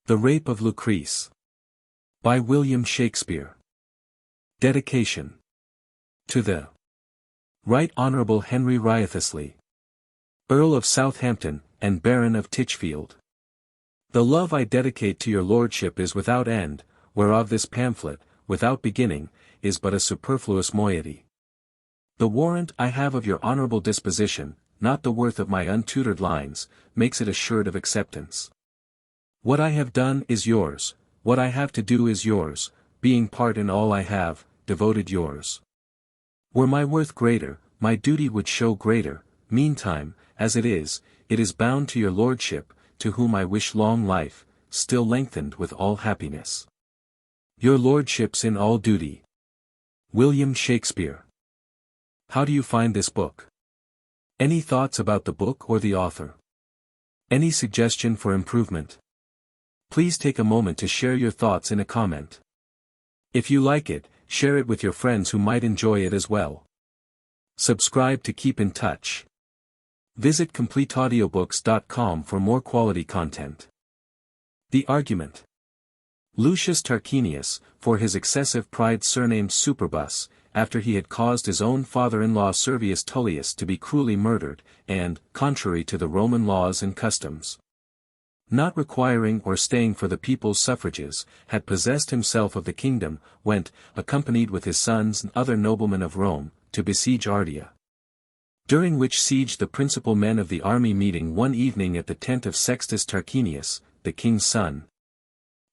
The Rape of Lucrece. By William Shakespeare. Dedication. To the Right Honourable Henry Wriothesley, Earl of Southampton, and Baron of Titchfield. The love I dedicate to your lordship is without end, whereof this pamphlet, without beginning, is but a superfluous moiety. The warrant I have of your honourable disposition, not the worth of my untutored lines, makes it assured of acceptance. What I have done is yours, what I have to do is yours, being part in all I have, devoted yours. Were my worth greater, my duty would show greater, meantime, as it is bound to your lordship, to whom I wish long life, still lengthened with all happiness. Your lordship's in all duty. William Shakespeare. How do you find this book? Any thoughts about the book or the author? Any suggestion for improvement? Please take a moment to share your thoughts in a comment. If you like it, share it with your friends who might enjoy it as well. Subscribe to keep in touch. Visit CompleteAudiobooks.com for more quality content. The argument. Lucius Tarquinius, for his excessive pride surnamed Superbus, after he had caused his own father-in-law Servius Tullius to be cruelly murdered, and, contrary to the Roman laws and customs, not requiring or staying for the people's suffrages, had possessed himself of the kingdom, went, accompanied with his sons and other noblemen of Rome, to besiege Ardea. During which siege the principal men of the army meeting one evening at the tent of Sextus Tarquinius, the king's son.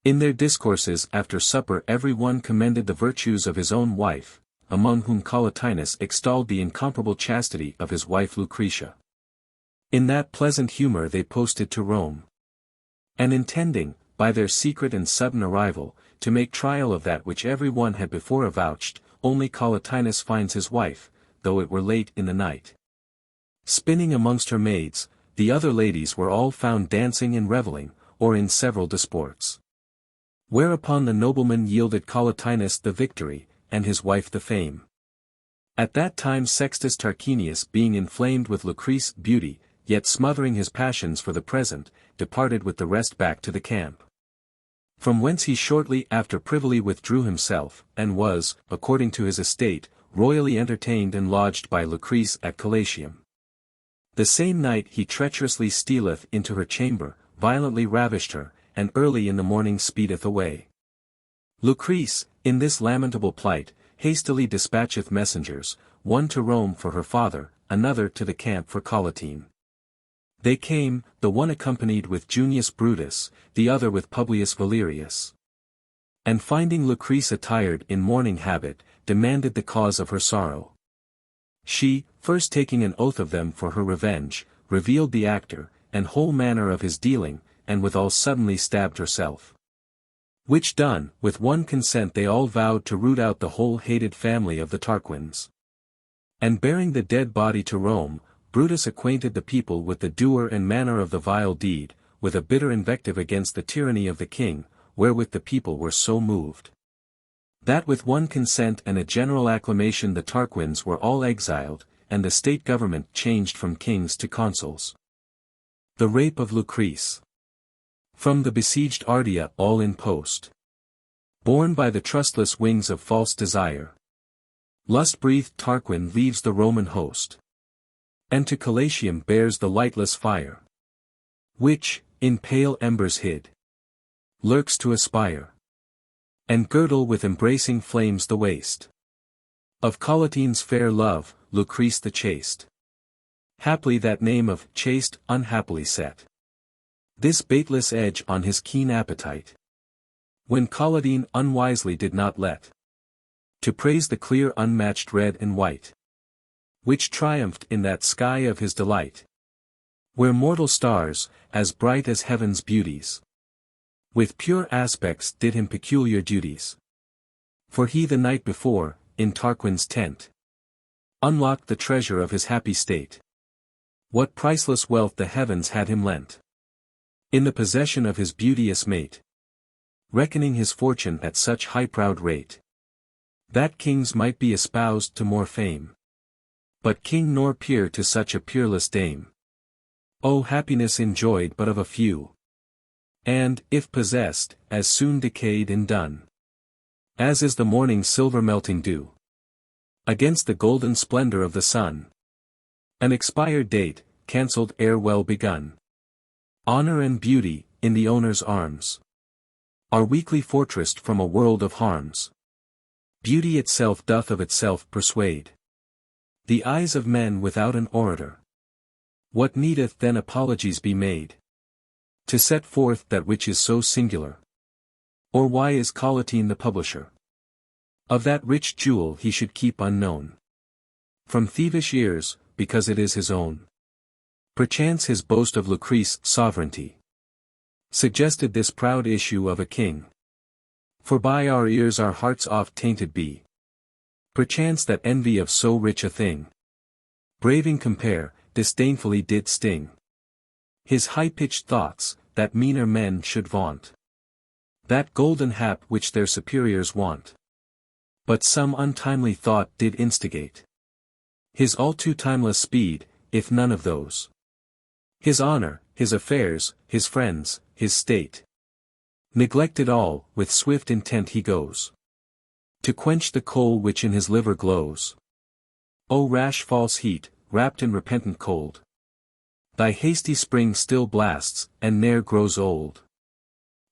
In their discourses after supper every one commended the virtues of his own wife, among whom Collatinus extolled the incomparable chastity of his wife Lucretia. In that pleasant humour they posted to Rome. And intending, by their secret and sudden arrival, to make trial of that which every one had before avouched, only Collatinus finds his wife, though it were late in the night, spinning amongst her maids. The other ladies were all found dancing and revelling, or in several disports. Whereupon the nobleman yielded Collatinus the victory, and his wife the fame. At that time Sextus Tarquinius being inflamed with Lucrece's beauty, yet smothering his passions for the present, departed with the rest back to the camp. From whence he shortly after privily withdrew himself, and was, according to his estate, royally entertained and lodged by Lucrece at Collatium. The same night he treacherously stealeth into her chamber, violently ravished her, and early in the morning speedeth away. Lucrece, in this lamentable plight, hastily dispatcheth messengers, one to Rome for her father, another to the camp for Collatine. They came, the one accompanied with Junius Brutus, the other with Publius Valerius. And finding Lucrece attired in mourning habit, demanded the cause of her sorrow. She, first taking an oath of them for her revenge, revealed the actor, and whole manner of his dealing, and withal suddenly stabbed herself. Which done, with one consent they all vowed to root out the whole hated family of the Tarquins. And bearing the dead body to Rome, Brutus acquainted the people with the doer and manner of the vile deed, with a bitter invective against the tyranny of the king, wherewith the people were so moved, that with one consent and a general acclamation the Tarquins were all exiled, and the state government changed from kings to consuls. The Rape of Lucrece. From the besieged Ardea all in post, borne by the trustless wings of false desire, lust-breathed Tarquin leaves the Roman host, and to Collatium bears the lightless fire, which, in pale embers hid, lurks to aspire, and girdle with embracing flames the waist of Collatine's fair love, Lucrece the chaste. Haply that name of chaste unhappily set this baitless edge on his keen appetite, when Collatine unwisely did not let to praise the clear unmatched red and white, which triumphed in that sky of his delight, where mortal stars, as bright as heaven's beauties, with pure aspects did him peculiar duties. For he the night before, in Tarquin's tent, unlocked the treasure of his happy state. What priceless wealth the heavens had him lent, in the possession of his beauteous mate, reckoning his fortune at such high proud rate, that kings might be espoused to more fame, but king nor peer to such a peerless dame. O happiness enjoyed but of a few, and, if possessed, as soon decayed and done. As is the morning's silver melting dew against the golden splendor of the sun. An expired date, cancelled ere well begun. Honor and beauty, in the owner's arms, are weakly fortressed from a world of harms. Beauty itself doth of itself persuade the eyes of men without an orator. What needeth then apologies be made to set forth that which is so singular? Or why is Collatine the publisher of that rich jewel he should keep unknown from thievish ears, because it is his own? Perchance his boast of Lucrece sovereignty suggested this proud issue of a king. For by our ears our hearts oft tainted be. Perchance that envy of so rich a thing, braving compare, disdainfully did sting his high-pitched thoughts, that meaner men should vaunt that golden hap which their superiors want. But some untimely thought did instigate his all too timeless speed, if none of those. His honor, his affairs, his friends, his state. Neglected all, with swift intent he goes to quench the coal which in his liver glows. O rash false heat, wrapped in repentant cold, thy hasty spring still blasts, and ne'er grows old.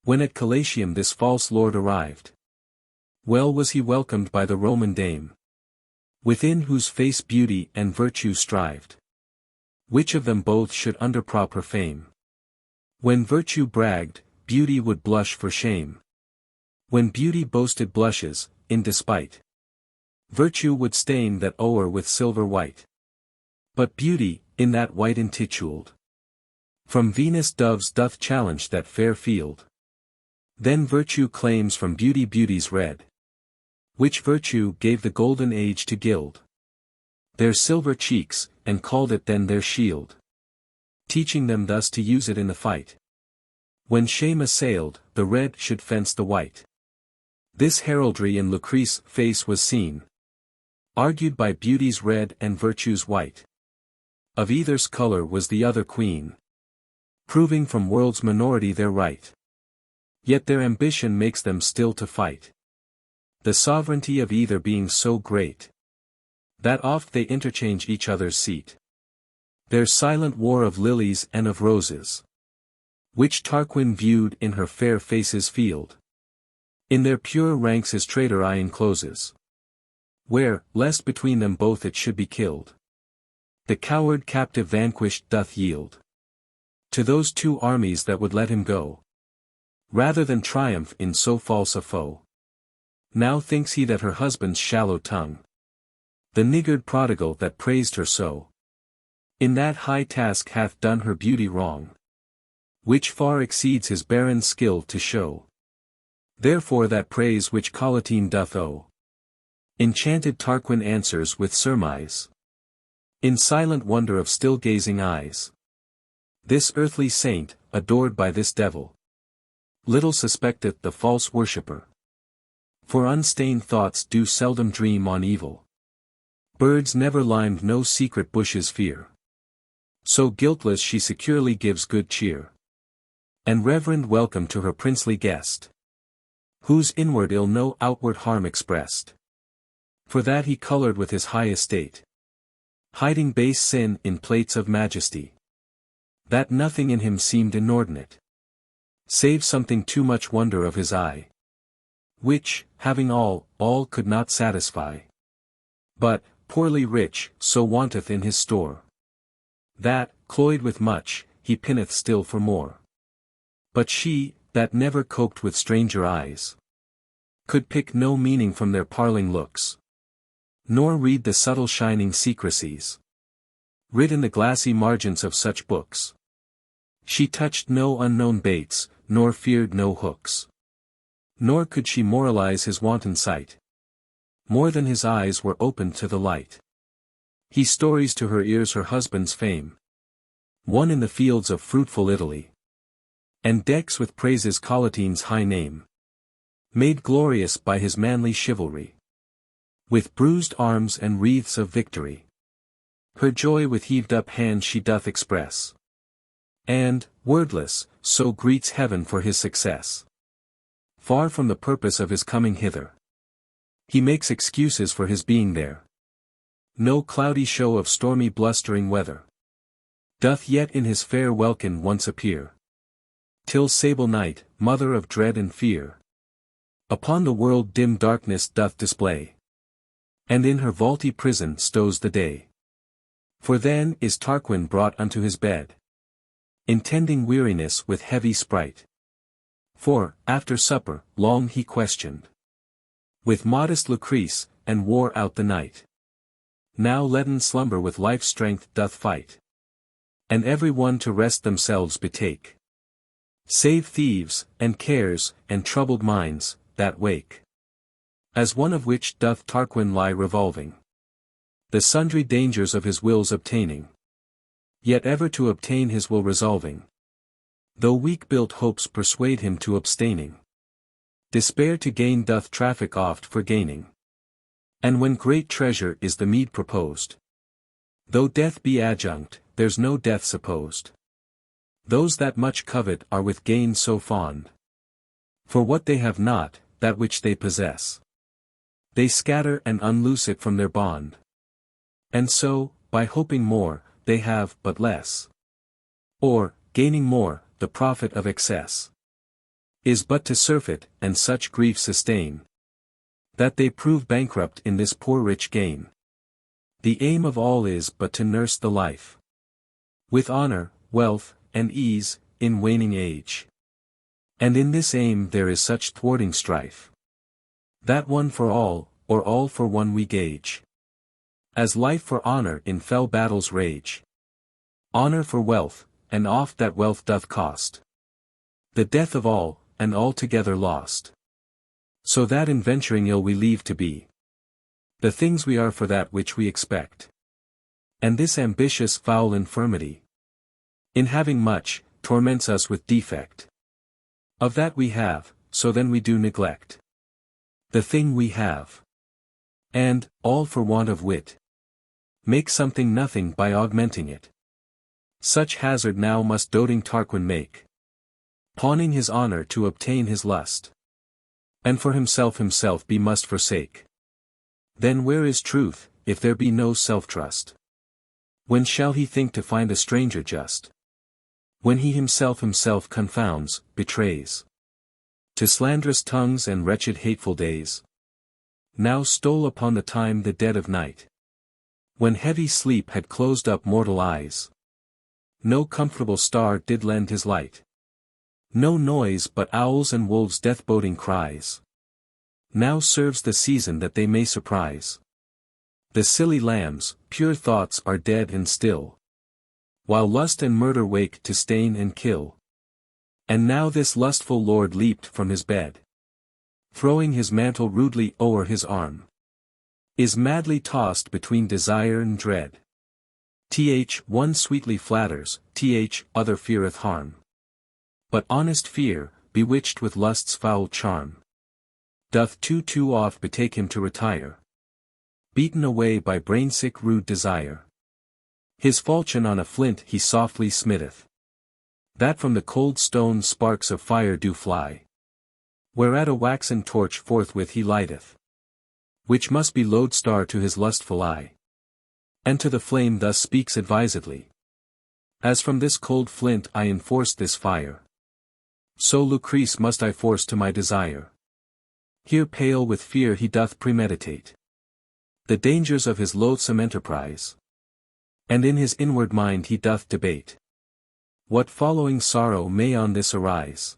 When at Collatium this false lord arrived, well was he welcomed by the Roman dame, within whose face beauty and virtue strived. Which of them both should underprop her fame? When virtue bragged, beauty would blush for shame. When beauty boasted blushes, in despite, virtue would stain that o'er with silver white. But beauty, in that white intituled, from Venus doves doth challenge that fair field. Then virtue claims from beauty beauty's red, which virtue gave the golden age to gild their silver cheeks, and called it then their shield, teaching them thus to use it in the fight. When shame assailed, the red should fence the white. This heraldry in Lucrece's face was seen, argued by beauty's red and virtue's white. Of either's color was the other queen, proving from world's minority their right. Yet their ambition makes them still to fight, the sovereignty of either being so great, that oft they interchange each other's seat. Their silent war of lilies and of roses, which Tarquin viewed in her fair face's field, in their pure ranks his traitor eye encloses, where, lest between them both it should be killed, the coward captive vanquished doth yield to those two armies that would let him go, rather than triumph in so false a foe. Now thinks he that her husband's shallow tongue, the niggard prodigal that praised her so, in that high task hath done her beauty wrong, which far exceeds his barren skill to show. Therefore that praise which Collatine doth owe, enchanted Tarquin answers with surmise, in silent wonder of still gazing eyes. This earthly saint, adored by this devil, little suspecteth the false worshipper. For unstained thoughts do seldom dream on evil. Birds never limed no secret bush's fear. So guiltless she securely gives good cheer, and reverend welcome to her princely guest, whose inward ill no outward harm expressed. For that he colored with his high estate, hiding base sin in plates of majesty. That nothing in him seemed inordinate, save something too much wonder of his eye, which, having all could not satisfy. But, poorly rich, so wanteth in his store, that, cloyed with much, he pinneth still for more. But she, that never coped with stranger eyes, could pick no meaning from their parling looks, nor read the subtle shining secrecies writ in the glassy margins of such books. She touched no unknown baits, nor feared no hooks. Nor could she moralize his wanton sight, more than his eyes were opened to the light. He stories to her ears her husband's fame, won in the fields of fruitful Italy, and decks with praises Collatine's high name, made glorious by his manly chivalry. With bruised arms and wreaths of victory, her joy with heaved up hands she doth express. And, wordless, so greets heaven for his success. Far from the purpose of his coming hither. He makes excuses for his being there. No cloudy show of stormy blustering weather doth yet in his fair welkin once appear. Till sable night, mother of dread and fear, upon the world dim darkness doth display, and in her vaulty prison stows the day. For then is Tarquin brought unto his bed, intending weariness with heavy sprite. For, after supper, long he questioned with modest Lucrece, and wore out the night. Now leaden slumber with life's strength doth fight, and every one to rest themselves betake. Save thieves, and cares, and troubled minds, that wake. As one of which doth Tarquin lie revolving the sundry dangers of his will's obtaining, yet ever to obtain his will resolving. Though weak-built hopes persuade him to abstaining, despair to gain doth traffic oft for gaining. And when great treasure is the meed proposed, though death be adjunct, there's no death supposed. Those that much covet are with gain so fond, for what they have not, that which they possess, they scatter and unloose it from their bond. And so, by hoping more, they have but less. Or, gaining more, the profit of excess is but to surfeit, and such grief sustain, that they prove bankrupt in this poor rich gain. The aim of all is but to nurse the life with honor, wealth, and ease, in waning age. And in this aim there is such thwarting strife, that one for all, or all for one we gauge, as life for honor in fell battles rage. Honor for wealth, and oft that wealth doth cost the death of all, and altogether lost. So that in venturing ill we leave to be the things we are for that which we expect. And this ambitious foul infirmity, in having much, torments us with defect of that we have, so then we do neglect the thing we have. And, all for want of wit, make something nothing by augmenting it. Such hazard now must doting Tarquin make, pawning his honor to obtain his lust, and for himself be must forsake. Then where is truth, if there be no self-trust? When shall he think to find a stranger just? When he himself confounds, betrays to slanderous tongues and wretched hateful days. Now stole upon the time the dead of night, when heavy sleep had closed up mortal eyes. No comfortable star did lend his light, no noise but owls' and wolves' death-boding cries. Now serves the season that they may surprise the silly lambs. Pure thoughts are dead and still, while lust and murder wake to stain and kill. And now this lustful lord leaped from his bed, throwing his mantle rudely o'er his arm, is madly tossed between desire and dread. One sweetly flatters, other feareth harm. But honest fear, bewitched with lust's foul charm, doth too oft betake him to retire, beaten away by brain-sick rude desire. His falchion on a flint he softly smitteth, that from the cold stone sparks of fire do fly, whereat a waxen torch forthwith he lighteth, which must be lodestar to his lustful eye. And to the flame thus speaks advisedly: as from this cold flint I enforced this fire, so Lucrece must I force to my desire. Here pale with fear he doth premeditate the dangers of his loathsome enterprise, and in his inward mind he doth debate what following sorrow may on this arise.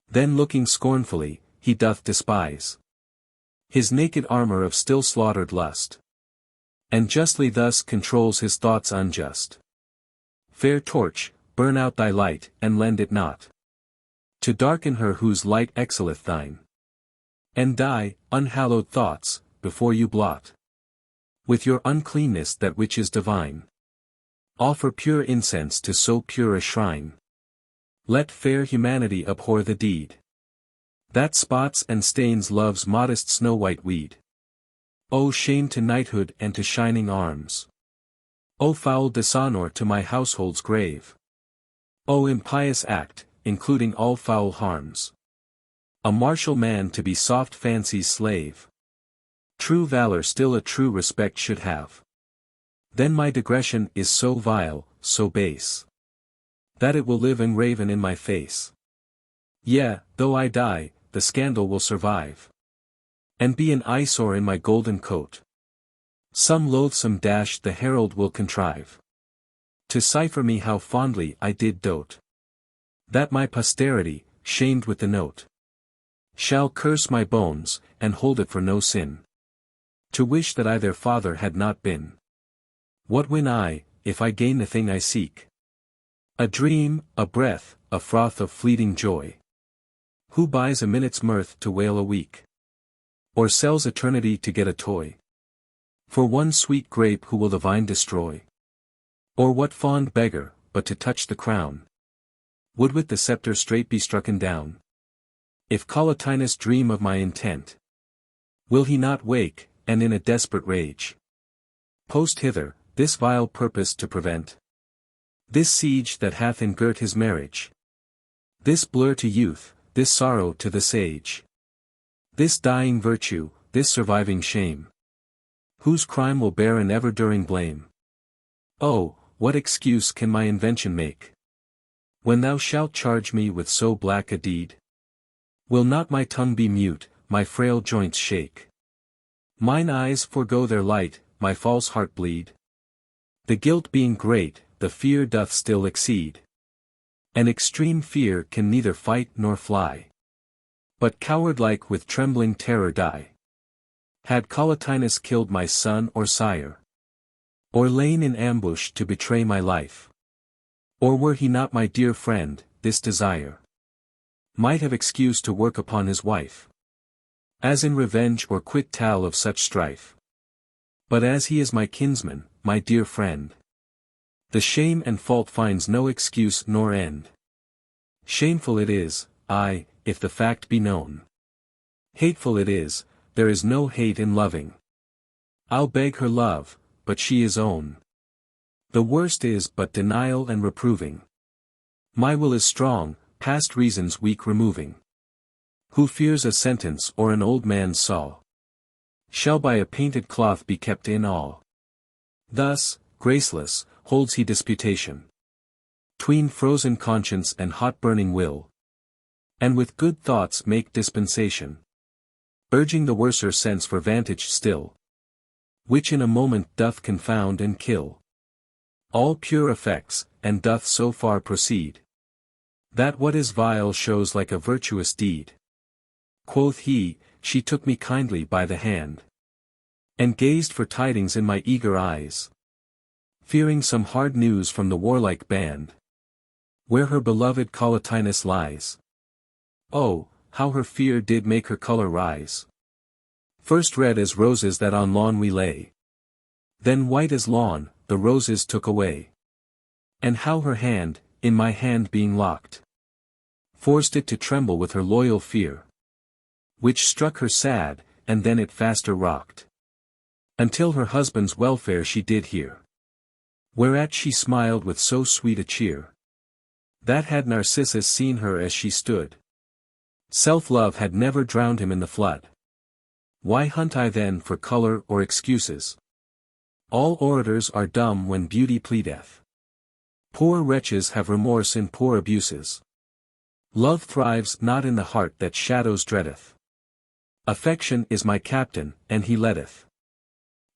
Then looking scornfully, he doth despise his naked armor of still slaughtered lust, and justly thus controls his thoughts unjust. Fair torch, burn out thy light, and lend it not to darken her whose light excelleth thine. And die, unhallowed thoughts, before you blot with your uncleanness that which is divine. Offer pure incense to so pure a shrine. Let fair humanity abhor the deed that spots and stains love's modest snow-white weed. O shame to knighthood and to shining arms! O foul dishonor to my household's grave! O impious act, including all foul harms. A martial man to be soft fancy's slave. True valor still a true respect should have. Then my digression is so vile, so base, that it will live and raven in my face. Yea, though I die, the scandal will survive, and be an eyesore in my golden coat. Some loathsome dash the herald will contrive to cipher me how fondly I did dote, that my posterity, shamed with the note, shall curse my bones, and hold it for no sin, to wish that I their father had not been. What win I, if I gain the thing I seek? A dream, a breath, a froth of fleeting joy. Who buys a minute's mirth to wail a week? Or sells eternity to get a toy? For one sweet grape who will the vine destroy? Or what fond beggar, but to touch the crown, would with the scepter straight be strucken down? If Collatinus dream of my intent, will he not wake, and in a desperate rage post hither, this vile purpose to prevent? This siege that hath engirt his marriage, this blur to youth, this sorrow to the sage, this dying virtue, this surviving shame, whose crime will bear an ever-during blame? Oh, what excuse can my invention make, when thou shalt charge me with so black a deed? Will not my tongue be mute, my frail joints shake, mine eyes forego their light, my false heart bleed? The guilt being great, the fear doth still exceed. An extreme fear can neither fight nor fly, but coward-like with trembling terror die. Had Collatinus killed my son or sire, or lain in ambush to betray my life, or were he not my dear friend, this desire might have excuse to work upon his wife, as in revenge or quick tale of such strife. But as he is my kinsman, my dear friend, the shame and fault finds no excuse nor end. Shameful it is, aye, if the fact be known. Hateful it is, there is no hate in loving. I'll beg her love, but she is own. The worst is but denial and reproving. My will is strong, past reason's weak removing. Who fears a sentence or an old man's saw, shall by a painted cloth be kept in awe. Thus, graceless, holds he disputation, 'tween frozen conscience and hot burning will, and with good thoughts make dispensation, urging the worser sense for vantage still, which in a moment doth confound and kill all pure effects, and doth so far proceed, that what is vile shows like a virtuous deed. Quoth he, she took me kindly by the hand, and gazed for tidings in my eager eyes, fearing some hard news from the warlike band, where her beloved Collatinus lies. Oh, how her fear did make her colour rise! First red as roses that on lawn we lay, then white as lawn, the roses took away. And how her hand, in my hand being locked, forced it to tremble with her loyal fear, which struck her sad, and then it faster rocked, until her husband's welfare she did hear, whereat she smiled with so sweet a cheer, that had Narcissus seen her as she stood, self-love had never drowned him in the flood. Why hunt I then for colour or excuses? All orators are dumb when beauty pleadeth. Poor wretches have remorse in poor abuses. Love thrives not in the heart that shadows dreadeth. Affection is my captain, and he leadeth.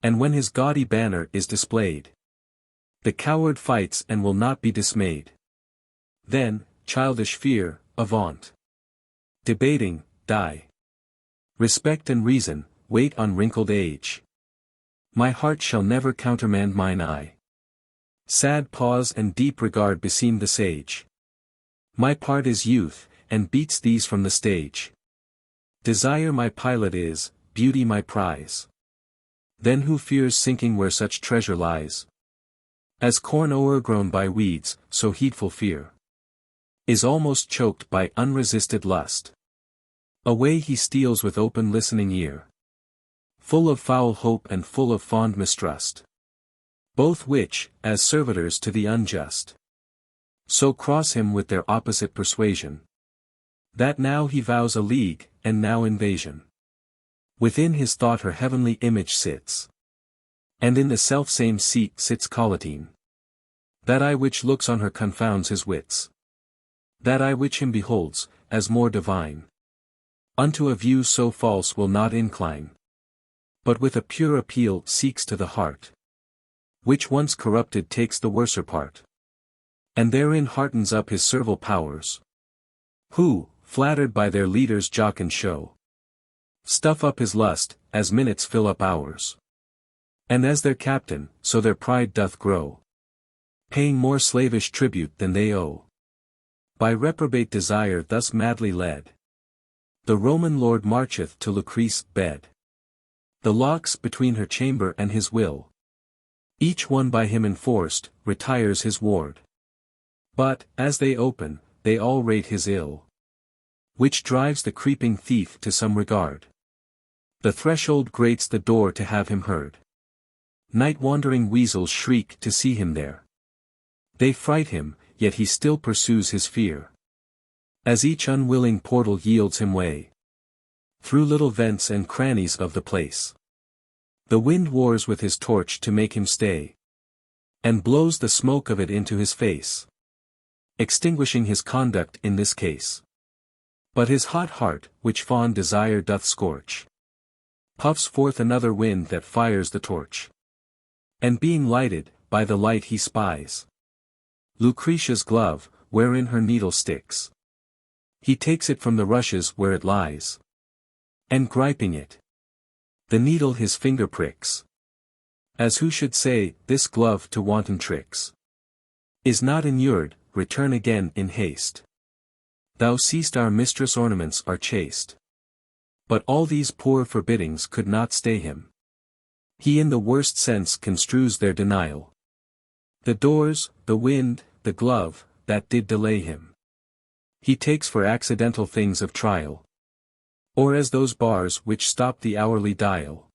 And when his gaudy banner is displayed, the coward fights and will not be dismayed. Then, childish fear, avaunt. Debating, die. Respect and reason, wait on wrinkled age. My heart shall never countermand mine eye. Sad pause and deep regard beseem the sage. My part is youth, and beats these from the stage. Desire my pilot is, beauty my prize. Then who fears sinking where such treasure lies? As corn o'ergrown by weeds, so heedful fear is almost choked by unresisted lust. Away he steals with open listening ear, full of foul hope and full of fond mistrust, both which, as servitors to the unjust, So cross him with their opposite persuasion. That now he vows a league, and now invasion. Within his thought her heavenly image sits. And in the selfsame seat sits Collatine. That eye which looks on her confounds his wits. That eye which him beholds, as more divine. Unto a view so false will not incline. But with a pure appeal seeks to the heart. Which once corrupted takes the worser part. And therein heartens up his servile powers. Who, flattered by their leaders' jocund show, stuff up his lust, as minutes fill up hours. And as their captain, so their pride doth grow, paying more slavish tribute than they owe. By reprobate desire thus madly led, the Roman lord marcheth to Lucrece' bed. The locks between her chamber and his will, each one by him enforced, retires his ward. But, as they open, they all rate his ill, which drives the creeping thief to some regard. The threshold grates the door to have him heard. Night-wandering weasels shriek to see him there. They fright him, yet he still pursues his fear. As each unwilling portal yields him way, through little vents and crannies of the place, the wind wars with his torch to make him stay, and blows the smoke of it into his face, extinguishing his conduct in this case. But his hot heart, which fond desire doth scorch, puffs forth another wind that fires the torch. And being lighted, by the light he spies Lucretia's glove, wherein her needle sticks. He takes it from the rushes where it lies, and griping it, the needle his finger pricks, as who should say, this glove to wanton tricks is not inured, return again in haste. Thou seest our mistress' ornaments are chaste. But all these poor forbiddings could not stay him. He in the worst sense construes their denial. The doors, the wind, the glove, that did delay him, he takes for accidental things of trial. Or as those bars which stop the hourly dial.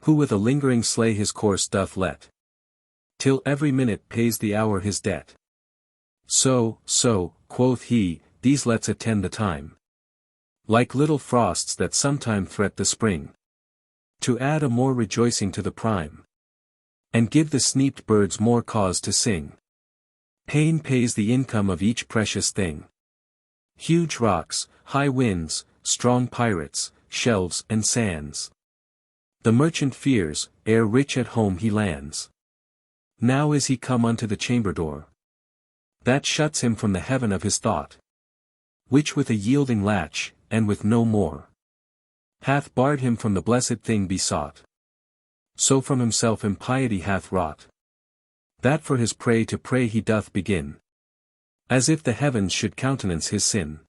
Who with a lingering slay his course doth let, till every minute pays the hour his debt. So, quoth he, these lets attend the time, like little frosts that sometime threat the spring, to add a more rejoicing to the prime, and give the sneaped birds more cause to sing. Pain pays the income of each precious thing. Huge rocks, high winds, strong pirates, shelves and sands. The merchant fears, ere rich at home he lands. Now is he come unto the chamber door, that shuts him from the heaven of his thought, which with a yielding latch, and with no more, hath barred him from the blessed thing besought. So from himself impiety hath wrought, that for his prey to pray he doth begin, as if the heavens should countenance his sin.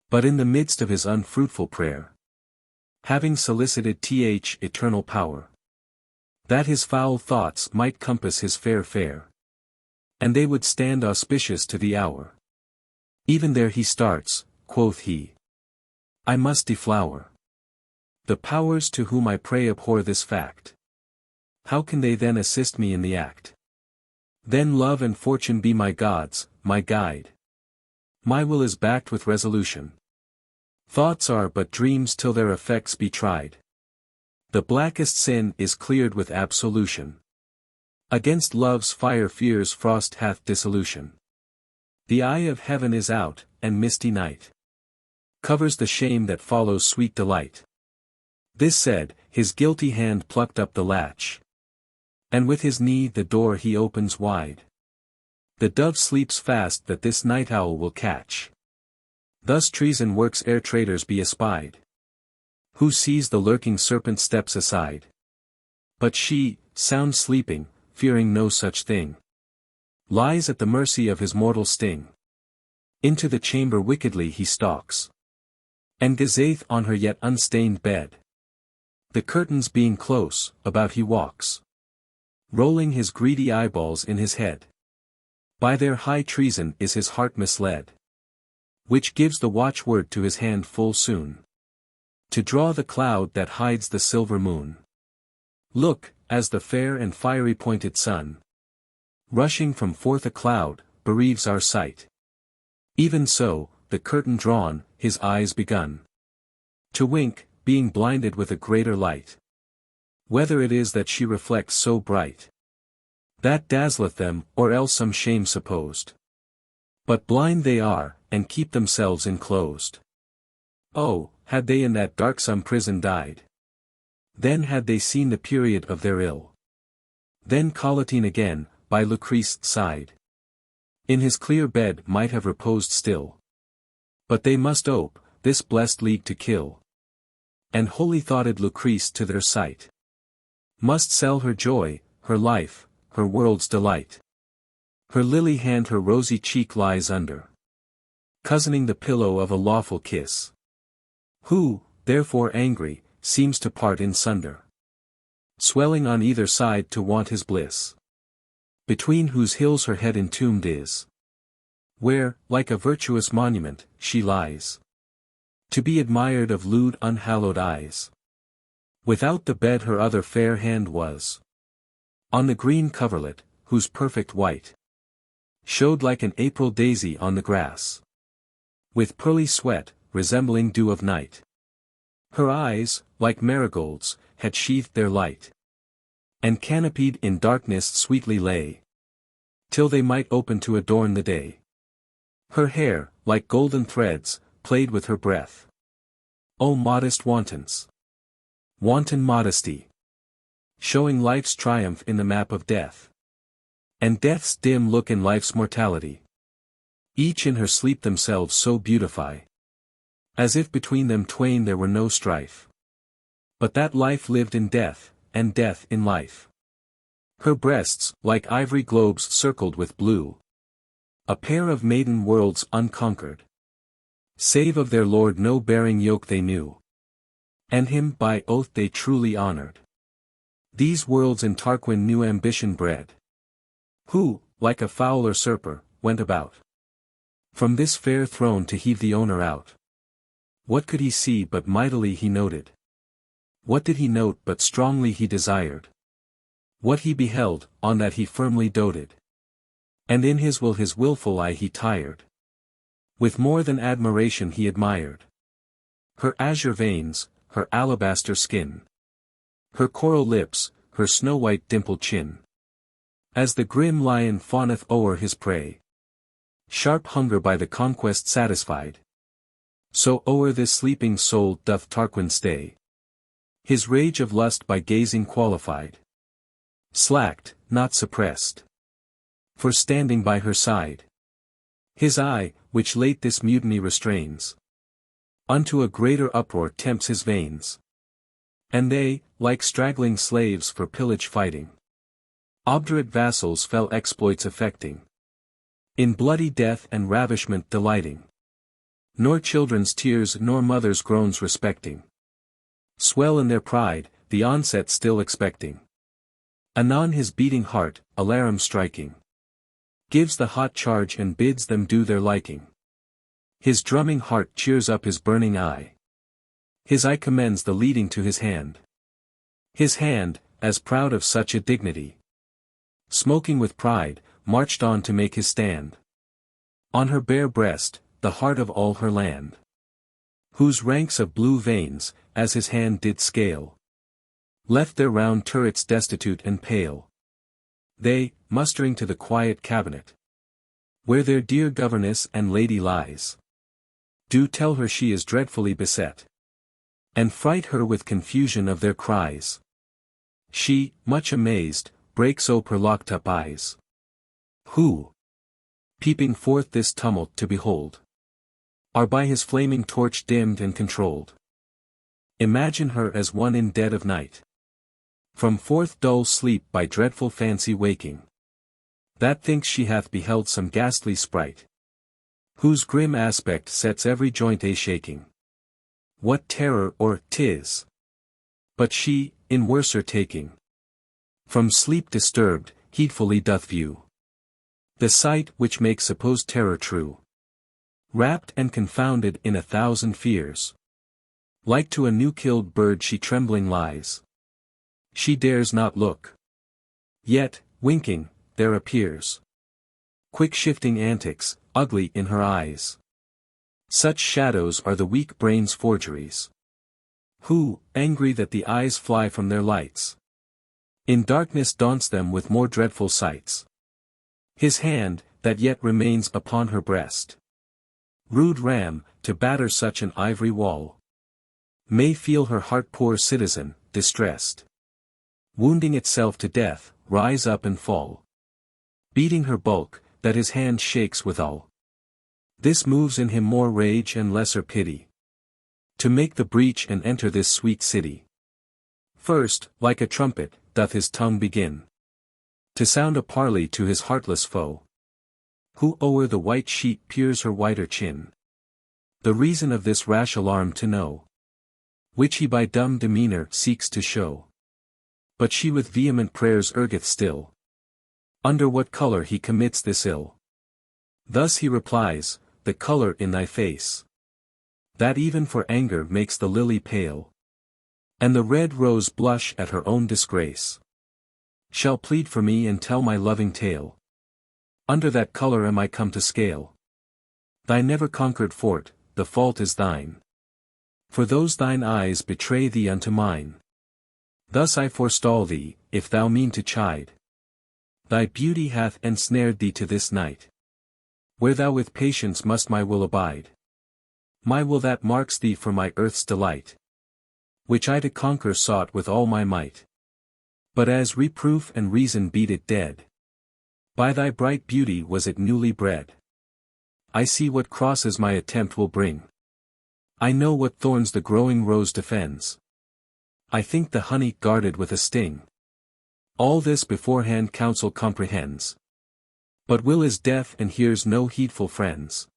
But in the midst of his unfruitful prayer, having solicited eternal power, that his foul thoughts might compass his fair fare, and they would stand auspicious to the hour. Even there he starts, quoth he, I must deflower. The powers to whom I pray abhor this fact. How can they then assist me in the act? Then love and fortune be my gods, my guide. My will is backed with resolution. Thoughts are but dreams till their effects be tried. The blackest sin is cleared with absolution. Against love's fire fear's frost hath dissolution. The eye of heaven is out, and misty night covers the shame that follows sweet delight. This said, his guilty hand plucked up the latch, and with his knee the door he opens wide. The dove sleeps fast that this night owl will catch. Thus treason works ere traitors be espied. Who sees the lurking serpent steps aside? But she, sound sleeping, fearing no such thing, lies at the mercy of his mortal sting. Into the chamber wickedly he stalks, and gazeth on her yet unstained bed. The curtains being close, about he walks, rolling his greedy eyeballs in his head. By their high treason is his heart misled, which gives the watchword to his hand full soon, to draw the cloud that hides the silver moon. Look, as the fair and fiery pointed sun, rushing from forth a cloud, bereaves our sight. Even so, the curtain drawn, his eyes begun to wink, being blinded with a greater light. Whether it is that she reflects so bright that dazzleth them, or else some shame supposed. But blind they are, and keep themselves enclosed. Oh, had they in that darksome prison died! Then had they seen the period of their ill. Then Collatine again, by Lucrece side, in his clear bed might have reposed still. But they must ope, this blessed league to kill. And holy-thoughted Lucrece to their sight must sell her joy, her life, her world's delight. Her lily hand her rosy cheek lies under, cozening the pillow of a lawful kiss. Who, therefore angry, seems to part in sunder, swelling on either side to want his bliss, between whose hills her head entombed is, where, like a virtuous monument, she lies, to be admired of lewd unhallowed eyes. Without the bed her other fair hand was, on the green coverlet, whose perfect white showed like an April daisy on the grass, with pearly sweat, resembling dew of night. Her eyes, like marigolds, had sheathed their light, and canopied in darkness sweetly lay, till they might open to adorn the day. Her hair, like golden threads, played with her breath. O modest wantons! Wanton modesty! Showing life's triumph in the map of death, and death's dim look in life's mortality. Each in her sleep themselves so beautify, as if between them twain there were no strife, but that life lived in death, and death in life. Her breasts, like ivory globes circled with blue, a pair of maiden worlds unconquered, save of their lord no bearing yoke they knew, and him by oath they truly honored. These worlds in Tarquin new ambition bred, who, like a fowl usurper, went about from this fair throne to heave the owner out. What could he see but mightily he noted? What did he note but strongly he desired? What he beheld, on that he firmly doted, and in his will his wilful eye he tired. With more than admiration he admired her azure veins, her alabaster skin, her coral lips, her snow-white dimpled chin. As the grim lion fawneth o'er his prey, sharp hunger by the conquest satisfied, so o'er this sleeping soul doth Tarquin stay, his rage of lust by gazing qualified, slacked, not suppressed, for standing by her side. His eye, which late this mutiny restrains, unto a greater uproar tempts his veins. And they, like straggling slaves for pillage fighting, obdurate vassals fell exploits effecting, in bloody death and ravishment delighting, nor children's tears nor mothers' groans respecting, swell in their pride, the onset still expecting. Anon his beating heart, alarum striking, gives the hot charge and bids them do their liking. His drumming heart cheers up his burning eye. His eye commends the leading to his hand. His hand, as proud of such a dignity, smoking with pride, marched on to make his stand. On her bare breast, the heart of all her land, whose ranks of blue veins, as his hand did scale, left their round turrets destitute and pale. They, mustering to the quiet cabinet, where their dear governess and lady lies, do tell her she is dreadfully beset, and fright her with confusion of their cries. She, much amazed, breaks ope her locked-up eyes. Who, peeping forth this tumult to behold, are by his flaming torch dimmed and controlled. Imagine her as one in dead of night, from forth dull sleep by dreadful fancy waking, that thinks she hath beheld some ghastly sprite, whose grim aspect sets every joint a-shaking. What terror or 'tis? But she, in worser taking, from sleep disturbed, heedfully doth view the sight which makes supposed terror true. Wrapped and confounded in 1,000 fears, like to a new-killed bird she trembling lies. She dares not look. Yet, winking, there appears quick-shifting antics, ugly in her eyes. Such shadows are the weak brain's forgeries. Who, angry that the eyes fly from their lights, in darkness daunts them with more dreadful sights. His hand, that yet remains upon her breast, rude ram, to batter such an ivory wall, may feel her heart poor citizen, distressed, wounding itself to death, rise up and fall, beating her bulk, that his hand shakes withal. This moves in him more rage and lesser pity, to make the breach and enter this sweet city. First, like a trumpet, doth his tongue begin to sound a parley to his heartless foe, who o'er the white sheet peers her whiter chin, the reason of this rash alarm to know, which he by dumb demeanor seeks to show. But she with vehement prayers urgeth still, under what colour he commits this ill. Thus he replies, the colour in thy face, that even for anger makes the lily pale, and the red rose blush at her own disgrace, shall plead for me and tell my loving tale. Under that colour am I come to scale thy never conquered fort, the fault is thine, for those thine eyes betray thee unto mine. Thus I forestall thee, if thou mean to chide, thy beauty hath ensnared thee to this night, where thou with patience must my will abide. My will that marks thee for my earth's delight, which I to conquer sought with all my might. But as reproof and reason beat it dead, by thy bright beauty was it newly bred. I see what crosses my attempt will bring, I know what thorns the growing rose defends, I think the honey guarded with a sting. All this beforehand counsel comprehends, but will is deaf and hears no heedful friends.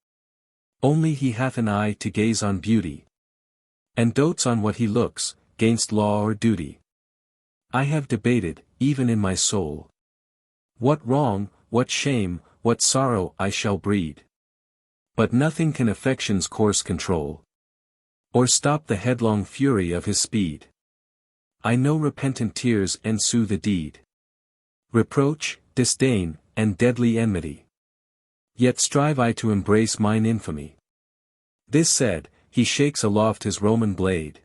Only he hath an eye to gaze on beauty, and dotes on what he looks, gainst law or duty. I have debated, even in my soul, what wrong, what shame, what sorrow I shall breed. But nothing can affection's course control, or stop the headlong fury of his speed. I know repentant tears ensue the deed, reproach, disdain, and deadly enmity. Yet strive I to embrace mine infamy. This said, he shakes aloft his Roman blade,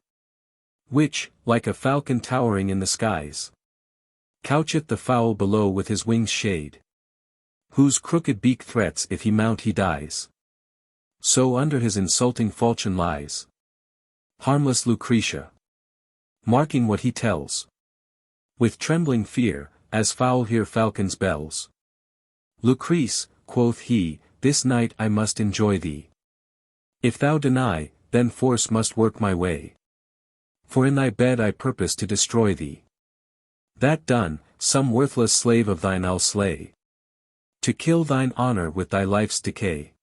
which, like a falcon towering in the skies, coucheth the fowl below with his wings shade, whose crooked beak threats if he mount he dies. So under his insulting falchion lies harmless Lucretia, marking what he tells, with trembling fear, as fowl hear falcon's bells. Lucrece, quoth he, this night I must enjoy thee. If thou deny, then force must work my way, for in thy bed I purpose to destroy thee. That done, some worthless slave of thine I'll slay, to kill thine honour with thy life's decay.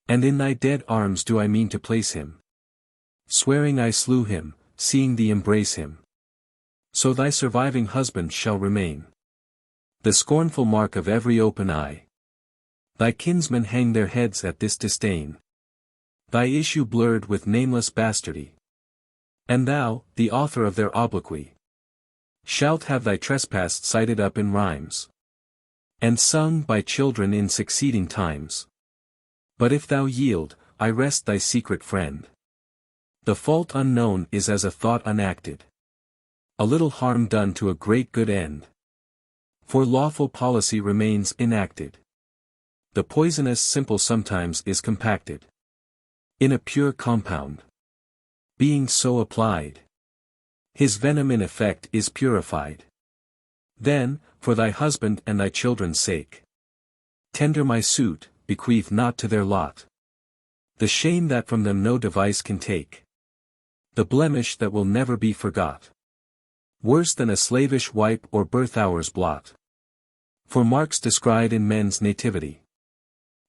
And in thy dead arms do I mean to place him, swearing I slew him, seeing thee embrace him. So thy surviving husband shall remain the scornful mark of every open eye. Thy kinsmen hang their heads at this disdain, thy issue blurred with nameless bastardy. And thou, the author of their obloquy, shalt have thy trespass cited up in rhymes, and sung by children in succeeding times. But if thou yield, I rest thy secret friend. The fault unknown is as a thought unacted, a little harm done to a great good end. For lawful policy remains enacted. The poisonous simple sometimes is compacted in a pure compound. Being so applied, his venom in effect is purified. Then, for thy husband and thy children's sake, tender my suit, bequeath not to their lot the shame that from them no device can take, the blemish that will never be forgot, worse than a slavish wipe or birth hour's blot. For marks descried in men's nativity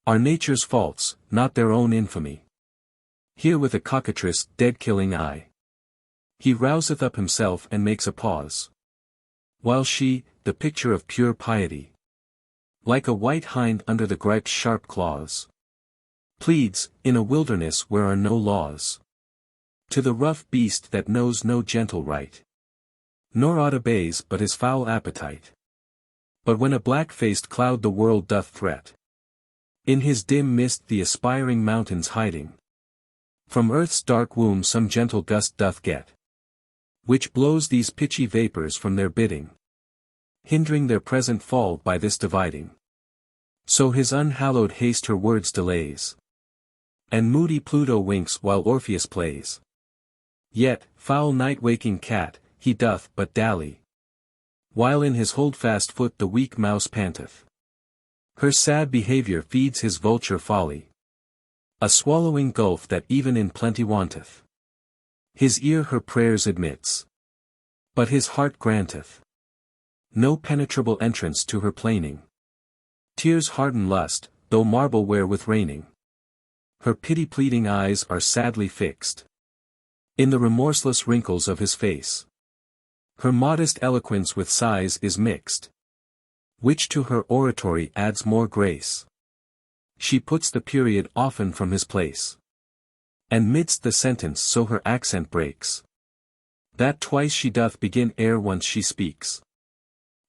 are nature's faults, not their own infamy. Here with a cockatrice dead-killing eye, he rouseth up himself and makes a pause, while she, the picture of pure piety, like a white hind under the gripe's sharp claws, pleads, in a wilderness where are no laws, to the rough beast that knows no gentle right, nor aught obeys but his foul appetite. But when a black-faced cloud the world doth threat, In his dim mist the aspiring mountains hiding. From earth's dark womb some gentle gust doth get, which blows these pitchy vapors from their bidding, hindering their present fall by this dividing. So his unhallowed haste her words delays, and moody Pluto winks while Orpheus plays. Yet, foul night-waking cat, he doth but dally, while in his holdfast foot the weak mouse panteth. Her sad behavior feeds his vulture folly, a swallowing gulf that even in plenty wanteth. His ear her prayers admits, but his heart granteth no penetrable entrance to her plaining. Tears harden lust, though marble wherewith raining. Her pity-pleading eyes are sadly fixed in the remorseless wrinkles of his face. Her modest eloquence with sighs is mixed, which to her oratory adds more grace. She puts the period often from his place, and midst the sentence so her accent breaks, that twice she doth begin ere once she speaks.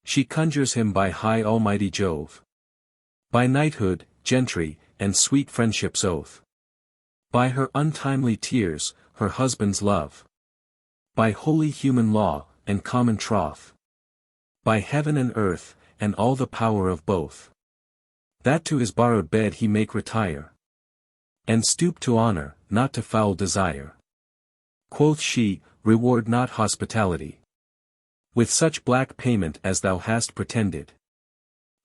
She conjures him by high almighty Jove, by knighthood, gentry, and sweet friendship's oath, by her untimely tears, her husband's love, by holy human law, and common troth, by heaven and earth, and all the power of both, that to his borrowed bed he make retire, and stoop to honor, not to foul desire. Quoth she, reward not hospitality with such black payment as thou hast pretended.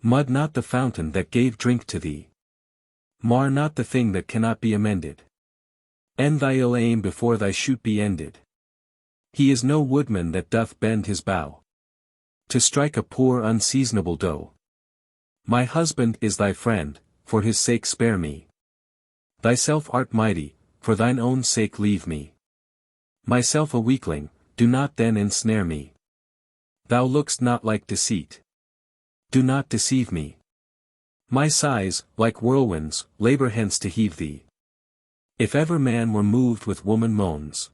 Mud not the fountain that gave drink to thee. Mar not the thing that cannot be amended. End thy ill aim before thy shoot be ended. He is no woodman that doth bend his bow to strike a poor unseasonable doe. My husband is thy friend, for his sake spare me. Thyself art mighty, for thine own sake leave me. Myself a weakling, do not then ensnare me. Thou look'st not like deceit. Do not deceive me. My sighs, like whirlwinds, labor hence to heave thee. If ever man were moved with woman moans,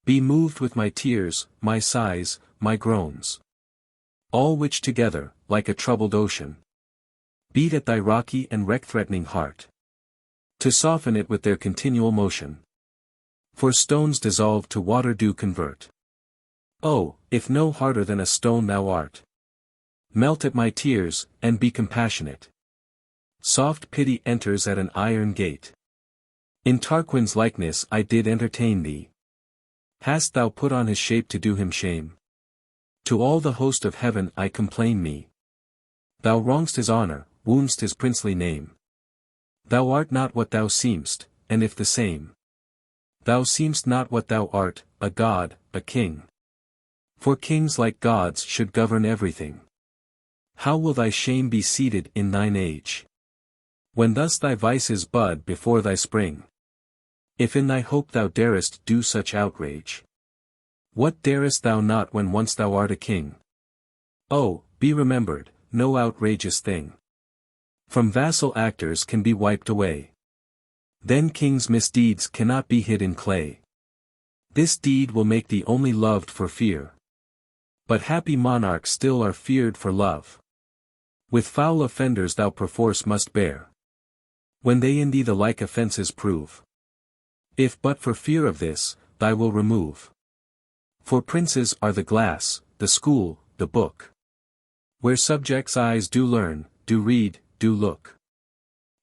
be moved with my tears, my sighs, my groans. All which together, like a troubled ocean, beat at thy rocky and wreck-threatening heart, to soften it with their continual motion. For stones dissolved to water do convert. Oh, if no harder than a stone thou art, melt at my tears, and be compassionate. Soft pity enters at an iron gate. In Tarquin's likeness I did entertain thee. Hast thou put on his shape to do him shame? To all the host of heaven I complain me. Thou wrong'st his honor, wound'st his princely name. Thou art not what thou seem'st, and if the same, thou seem'st not what thou art, a god, a king. For kings like gods should govern everything. How will thy shame be seated in thine age, when thus thy vices bud before thy spring? If in thy hope thou darest do such outrage, what darest thou not when once thou art a king? Oh, be remembered, no outrageous thing from vassal actors can be wiped away. Then kings' misdeeds cannot be hid in clay. This deed will make thee only loved for fear. But happy monarchs still are feared for love. With foul offenders thou perforce must bear, when they in thee the like offences prove. If but for fear of this, thy will remove. For princes are the glass, the school, the book, where subjects' eyes do learn, do read, do look.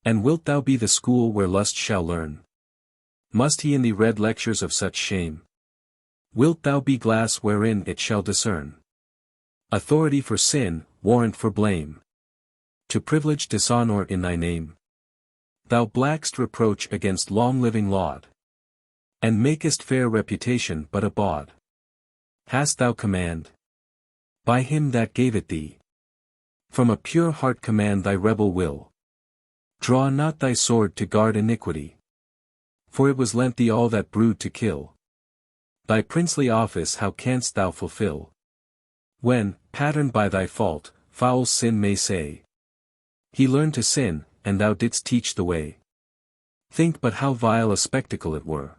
And wilt thou be the school where lust shall learn? Must he in thee read lectures of such shame? Wilt thou be glass wherein it shall discern authority for sin, warrant for blame, to privilege dishonor in thy name? Thou black'st reproach against long-living laud, and makest fair reputation but a bawd. Hast thou command? By him that gave it thee. From a pure heart command thy rebel will. Draw not thy sword to guard iniquity, for it was lent thee all that brood to kill. Thy princely office how canst thou fulfill, when, patterned by thy fault, foul sin may say, he learned to sin, and thou didst teach the way? Think but how vile a spectacle it were,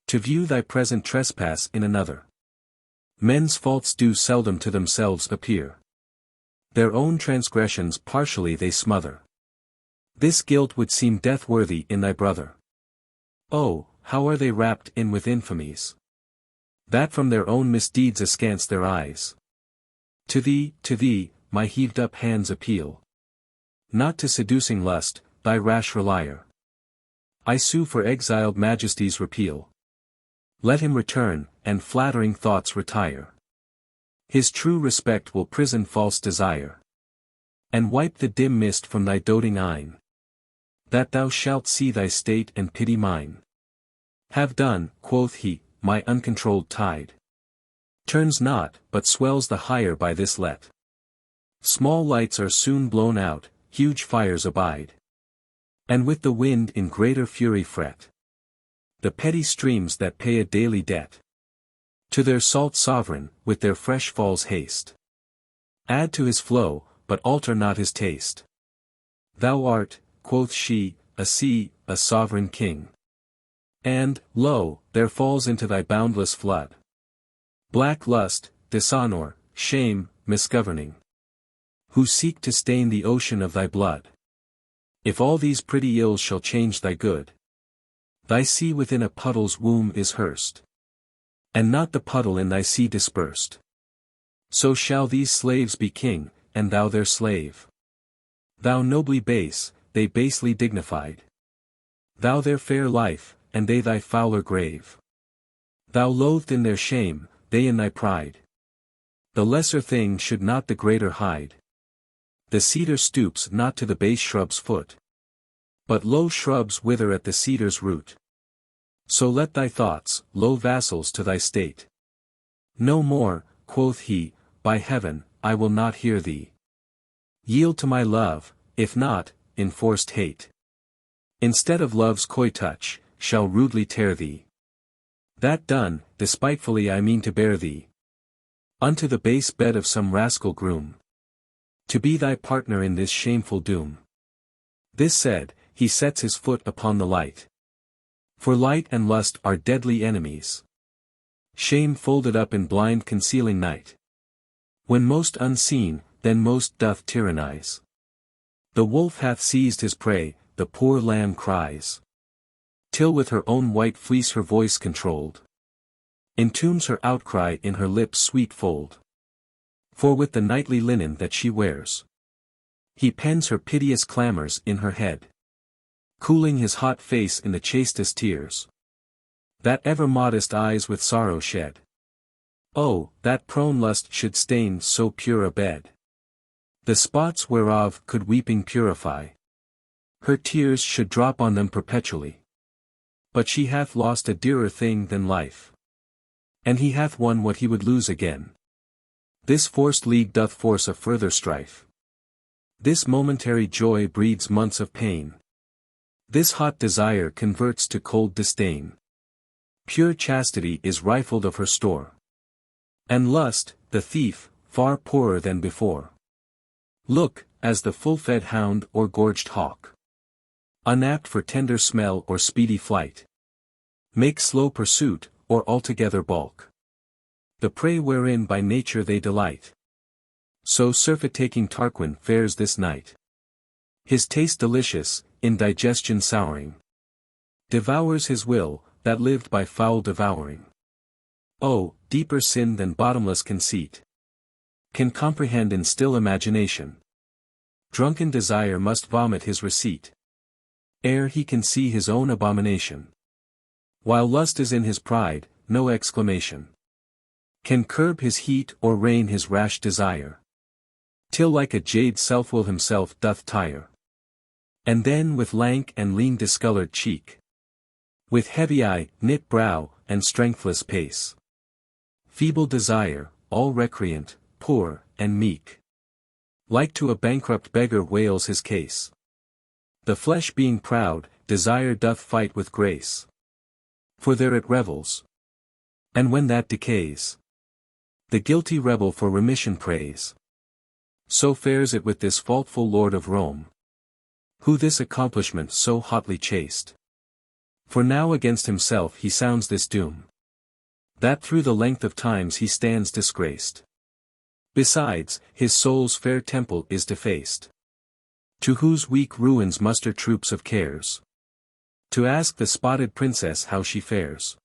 to view thy present trespass in another. Men's faults do seldom to themselves appear. Their own transgressions partially they smother. This guilt would seem death-worthy in thy brother. Oh, how are they wrapped in with infamies, that from their own misdeeds askance their eyes. To thee, my heaved-up hands appeal, not to seducing lust, thy rash relier. I sue for exiled majesty's repeal. Let him return, and flattering thoughts retire. His true respect will prison false desire, and wipe the dim mist from thy doting eyne, that thou shalt see thy state and pity mine. Have done, quoth he, my uncontrolled tide turns not, but swells the higher by this let. Small lights are soon blown out, huge fires abide, and with the wind in greater fury fret the petty streams that pay a daily debt to their salt sovereign, with their fresh falls haste. Add to his flow, but alter not his taste. Thou art, quoth she, a sea, a sovereign king. And, lo, there falls into thy boundless flood black lust, dishonour, shame, misgoverning, who seek to stain the ocean of thy blood. If all these pretty ills shall change thy good, thy sea within a puddle's womb is hearsed, and not the puddle in thy sea dispersed. So shall these slaves be king, and thou their slave. Thou nobly base, they basely dignified. Thou their fair life, and they thy fouler grave. Thou loathed in their shame, they in thy pride. The lesser thing should not the greater hide. The cedar stoops not to the base shrub's foot, but low shrubs wither at the cedar's root. So let thy thoughts, low vassals to thy state. No more, quoth he, by heaven, I will not hear thee. Yield to my love, if not, enforced hate, instead of love's coy touch, shall rudely tear thee. That done, despitefully I mean to bear thee unto the base bed of some rascal groom, to be thy partner in this shameful doom. This said, he sets his foot upon the light. For light and lust are deadly enemies. Shame folded up in blind concealing night. When most unseen, then most doth tyrannize. The wolf hath seized his prey, the poor lamb cries, till with her own white fleece her voice controlled entombs her outcry in her lips' sweet fold. For with the nightly linen that she wears, he pens her piteous clamors in her head, cooling his hot face in the chastest tears, that ever modest eyes with sorrow shed. Oh, that prone lust should stain so pure a bed, the spots whereof could weeping purify. Her tears should drop on them perpetually. But she hath lost a dearer thing than life, and he hath won what he would lose again. This forced league doth force a further strife. This momentary joy breeds months of pain. This hot desire converts to cold disdain. Pure chastity is rifled of her store, and lust, the thief, far poorer than before. Look, as the full-fed hound or gorged hawk, unapt for tender smell or speedy flight, make slow pursuit, or altogether balk the prey wherein by nature they delight. So surfeit-taking Tarquin fares this night. His taste delicious, in digestion souring, devours his will, that lived by foul devouring. Oh, deeper sin than bottomless conceit can comprehend in still imagination. Drunken desire must vomit his receipt, ere he can see his own abomination. While lust is in his pride, no exclamation can curb his heat or rein his rash desire, till like a jade self-will himself doth tire. And then with lank and lean discolored cheek, with heavy eye, knit brow, and strengthless pace, feeble desire, all recreant, poor, and meek, like to a bankrupt beggar wails his case. The flesh being proud, desire doth fight with grace, for there it revels. And when that decays, the guilty rebel for remission prays. So fares it with this faultful lord of Rome, who this accomplishment so hotly chased. For now against himself he sounds this doom, that through the length of times he stands disgraced. Besides, his soul's fair temple is defaced. to whose weak ruins muster troops of cares, to ask the spotted princess how she fares.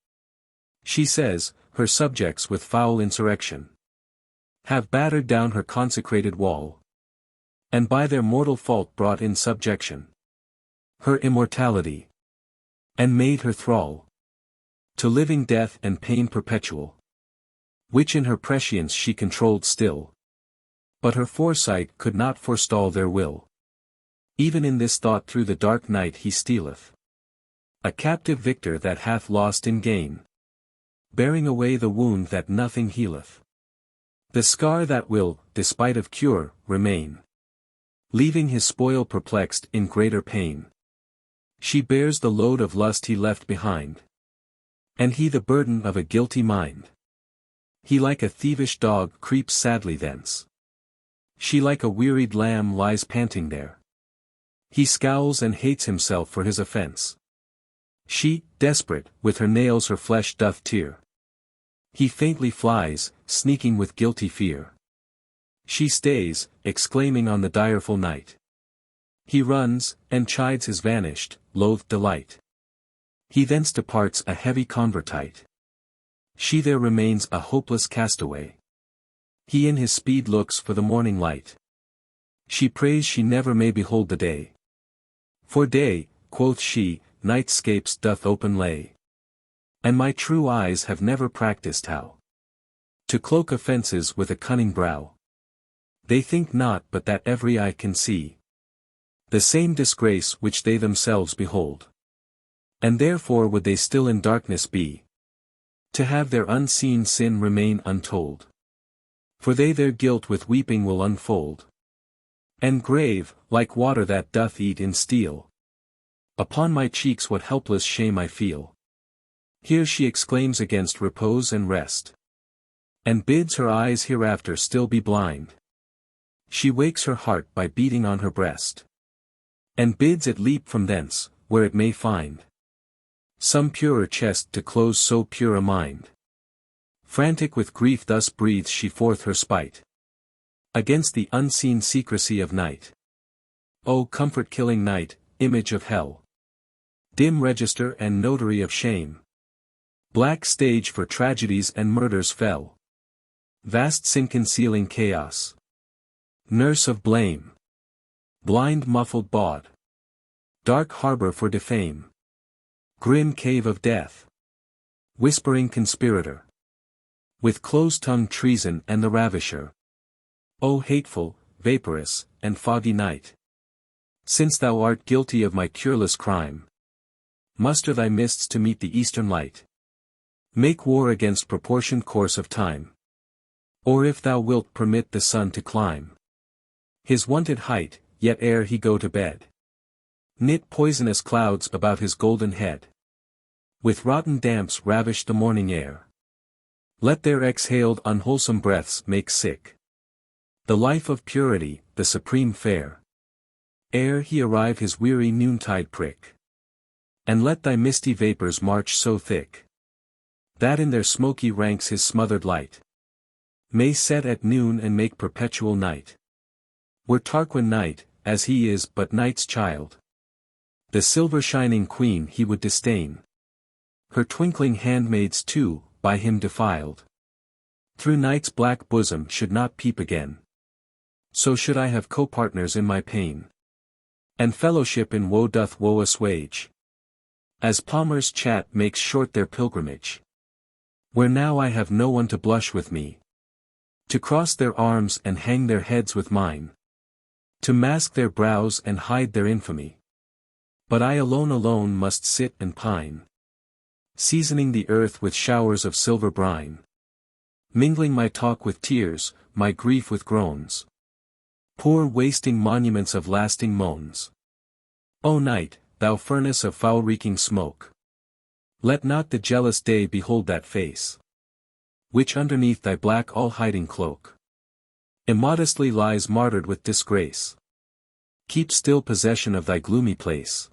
She says, her subjects with foul insurrection have battered down her consecrated wall, and by their mortal fault brought in subjection her immortality, and made her thrall to living death and pain perpetual, which in her prescience she controlled still, but her foresight could not forestall their will. Even in this thought through the dark night he stealeth, a captive victor that hath lost in gain, bearing away the wound that nothing healeth, the scar that will, despite of cure, remain, leaving his spoil perplexed in greater pain. She bears the load of lust he left behind, and he the burden of a guilty mind. He like a thievish dog creeps sadly thence, she like a wearied lamb lies panting there. He scowls and hates himself for his offense. She, desperate, with her nails her flesh doth tear. He faintly flies, sneaking with guilty fear. She stays, exclaiming on the direful night. He runs, and chides his vanished, loathed delight. He thence departs a heavy convertite. She there remains a hopeless castaway. He in his speed looks for the morning light. She prays she never may behold the day. For day, quoth she, night's scapes doth open lay, and my true eyes have never practised how to cloak offences with a cunning brow. They think not but that every eye can see the same disgrace which they themselves behold, and therefore would they still in darkness be, to have their unseen sin remain untold. For they their guilt with weeping will unfold, and grave, like water that doth eat in steel, upon my cheeks what helpless shame I feel. Here she exclaims against repose and rest, and bids her eyes hereafter still be blind. She wakes her heart by beating on her breast, and bids it leap from thence, where it may find some purer chest to close so pure a mind. Frantic with grief thus breathes she forth her spite against the unseen secrecy of night. O comfort-killing night, image of hell, dim register and notary of shame, black stage for tragedies and murders fell, vast sin-concealing chaos, nurse of blame, blind muffled bawd, dark harbor for defame, grim cave of death, whispering conspirator, with close-tongued treason and the ravisher. O hateful, vaporous, and foggy night, since thou art guilty of my cureless crime, muster thy mists to meet the eastern light. Make war against proportioned course of time. Or if thou wilt permit the sun to climb his wonted height, yet ere he go to bed, knit poisonous clouds about his golden head. With rotten damps ravish the morning air. Let their exhaled unwholesome breaths make sick the life of purity, the supreme fair. Ere he arrive his weary noontide prick. And let thy misty vapors march so thick, that in their smoky ranks his smothered light may set at noon and make perpetual night. Were Tarquin night, as he is but night's child, the silver-shining queen he would disdain. Her twinkling handmaids too, by him defiled, through night's black bosom should not peep again. So should I have co-partners in my pain, and fellowship in woe doth woe assuage, as palmers' chat makes short their pilgrimage. Where now I have no one to blush with me, to cross their arms and hang their heads with mine, to mask their brows and hide their infamy. But I alone must sit and pine, seasoning the earth with showers of silver brine, mingling my talk with tears, my grief with groans, poor wasting monuments of lasting moans. O night, thou furnace of foul-reeking smoke, let not the jealous day behold that face, which underneath thy black all-hiding cloak immodestly lies martyred with disgrace. Keep still possession of thy gloomy place,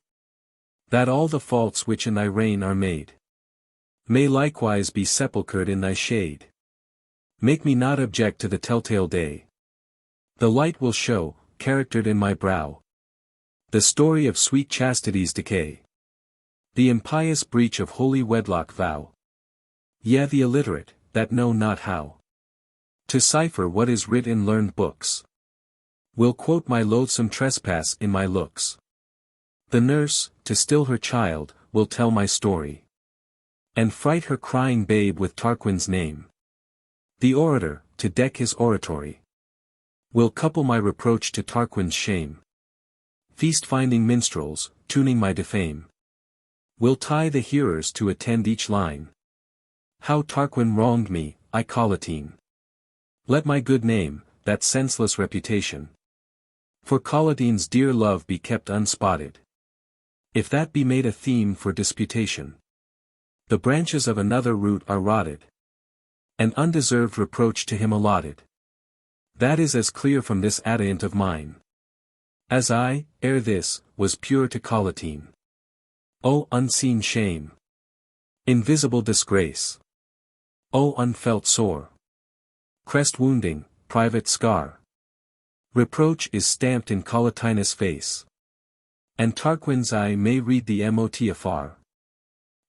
that all the faults which in thy reign are made may likewise be sepulchred in thy shade. Make me not object to the telltale day. The light will show, charactered in my brow, The story of sweet chastity's decay. The impious breach of holy wedlock vow. Yea, the illiterate, that know not how to cipher what is writ in learned books, will quote my loathsome trespass in my looks. The nurse, to still her child, will tell my story, and fright her crying babe with Tarquin's name. The orator, to deck his oratory, will couple my reproach to Tarquin's shame. Feast-finding minstrels, tuning my defame, will tie the hearers to attend each line. How Tarquin wronged me, I Collatine. Let my good name, that senseless reputation, for Collatine's dear love be kept unspotted. If that be made a theme for disputation, the branches of another root are rotted, an undeserved reproach to him allotted. That is as clear from this adient of mine, as I, ere this, was pure to Collatine. O unseen shame! Invisible disgrace! O unfelt sore! Crest wounding, private scar! Reproach is stamped in Collatinus' face, and Tarquin's eye may read the mot afar.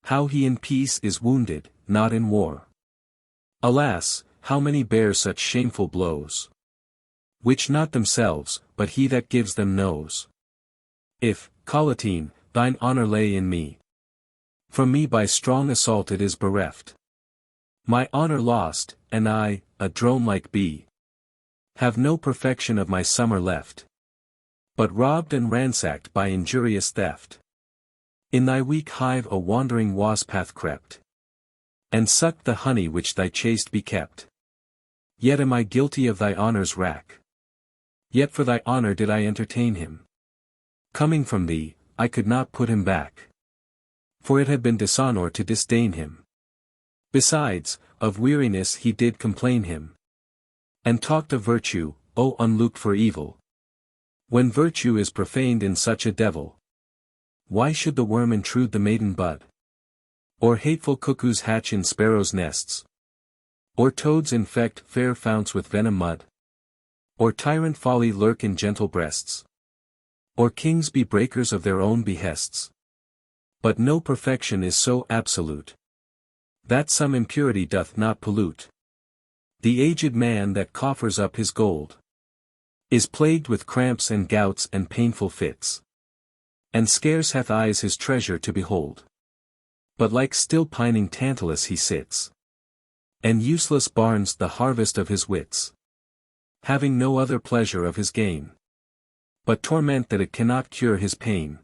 How he in peace is wounded, not in war. Alas, how many bear such shameful blows, which not themselves, but he that gives them knows. If, Collatine, thine honor lay in me, from me by strong assault it is bereft. My honor lost, and I, a drone-like bee, have no perfection of my summer left, but robbed and ransacked by injurious theft. In thy weak hive a wandering wasp hath crept, and sucked the honey which thy chaste bee kept. Yet am I guilty of thy honor's wrack. Yet for thy honor did I entertain him. Coming from thee, I could not put him back, for it had been dishonor to disdain him. Besides, of weariness he did complain him, and talked of virtue, O unlooked for evil. When virtue is profaned in such a devil, why should the worm intrude the maiden bud? Or hateful cuckoos hatch in sparrows' nests? Or toads infect fair founts with venom mud? Or tyrant folly lurk in gentle breasts? Or kings be breakers of their own behests? But no perfection is so absolute, that some impurity doth not pollute. The aged man that coffers up his gold is plagued with cramps and gouts and painful fits, and scarce hath eyes his treasure to behold. But like still pining Tantalus he sits, and useless barns the harvest of his wits, having no other pleasure of his gain, but torment that it cannot cure his pain.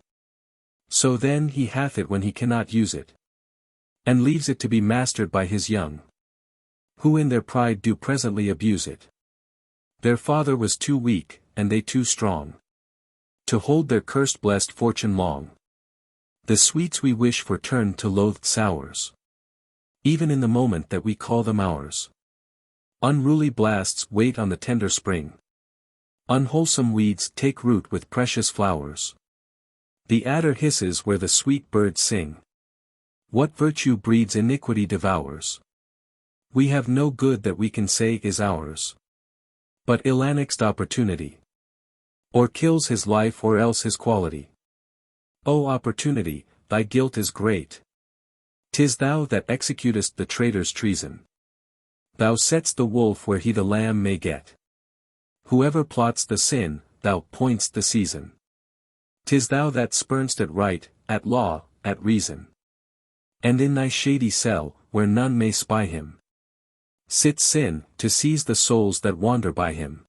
So then he hath it when he cannot use it, and leaves it to be mastered by his young, who in their pride do presently abuse it. Their father was too weak, and they too strong, to hold their cursed blessed fortune long. The sweets we wish for turn to loathed sours, even in the moment that we call them ours. Unruly blasts wait on the tender spring. Unwholesome weeds take root with precious flowers. The adder hisses where the sweet birds sing. What virtue breeds iniquity devours. We have no good that we can say is ours, but ill-annexed opportunity, or kills his life or else his quality. O opportunity, thy guilt is great. 'Tis thou that executest the traitor's treason. Thou set'st the wolf where he the lamb may get. Whoever plots the sin, thou point'st the season. 'Tis thou that spurn'st at right, at law, at reason. And in thy shady cell, where none may spy him, sits sin, to seize the souls that wander by him.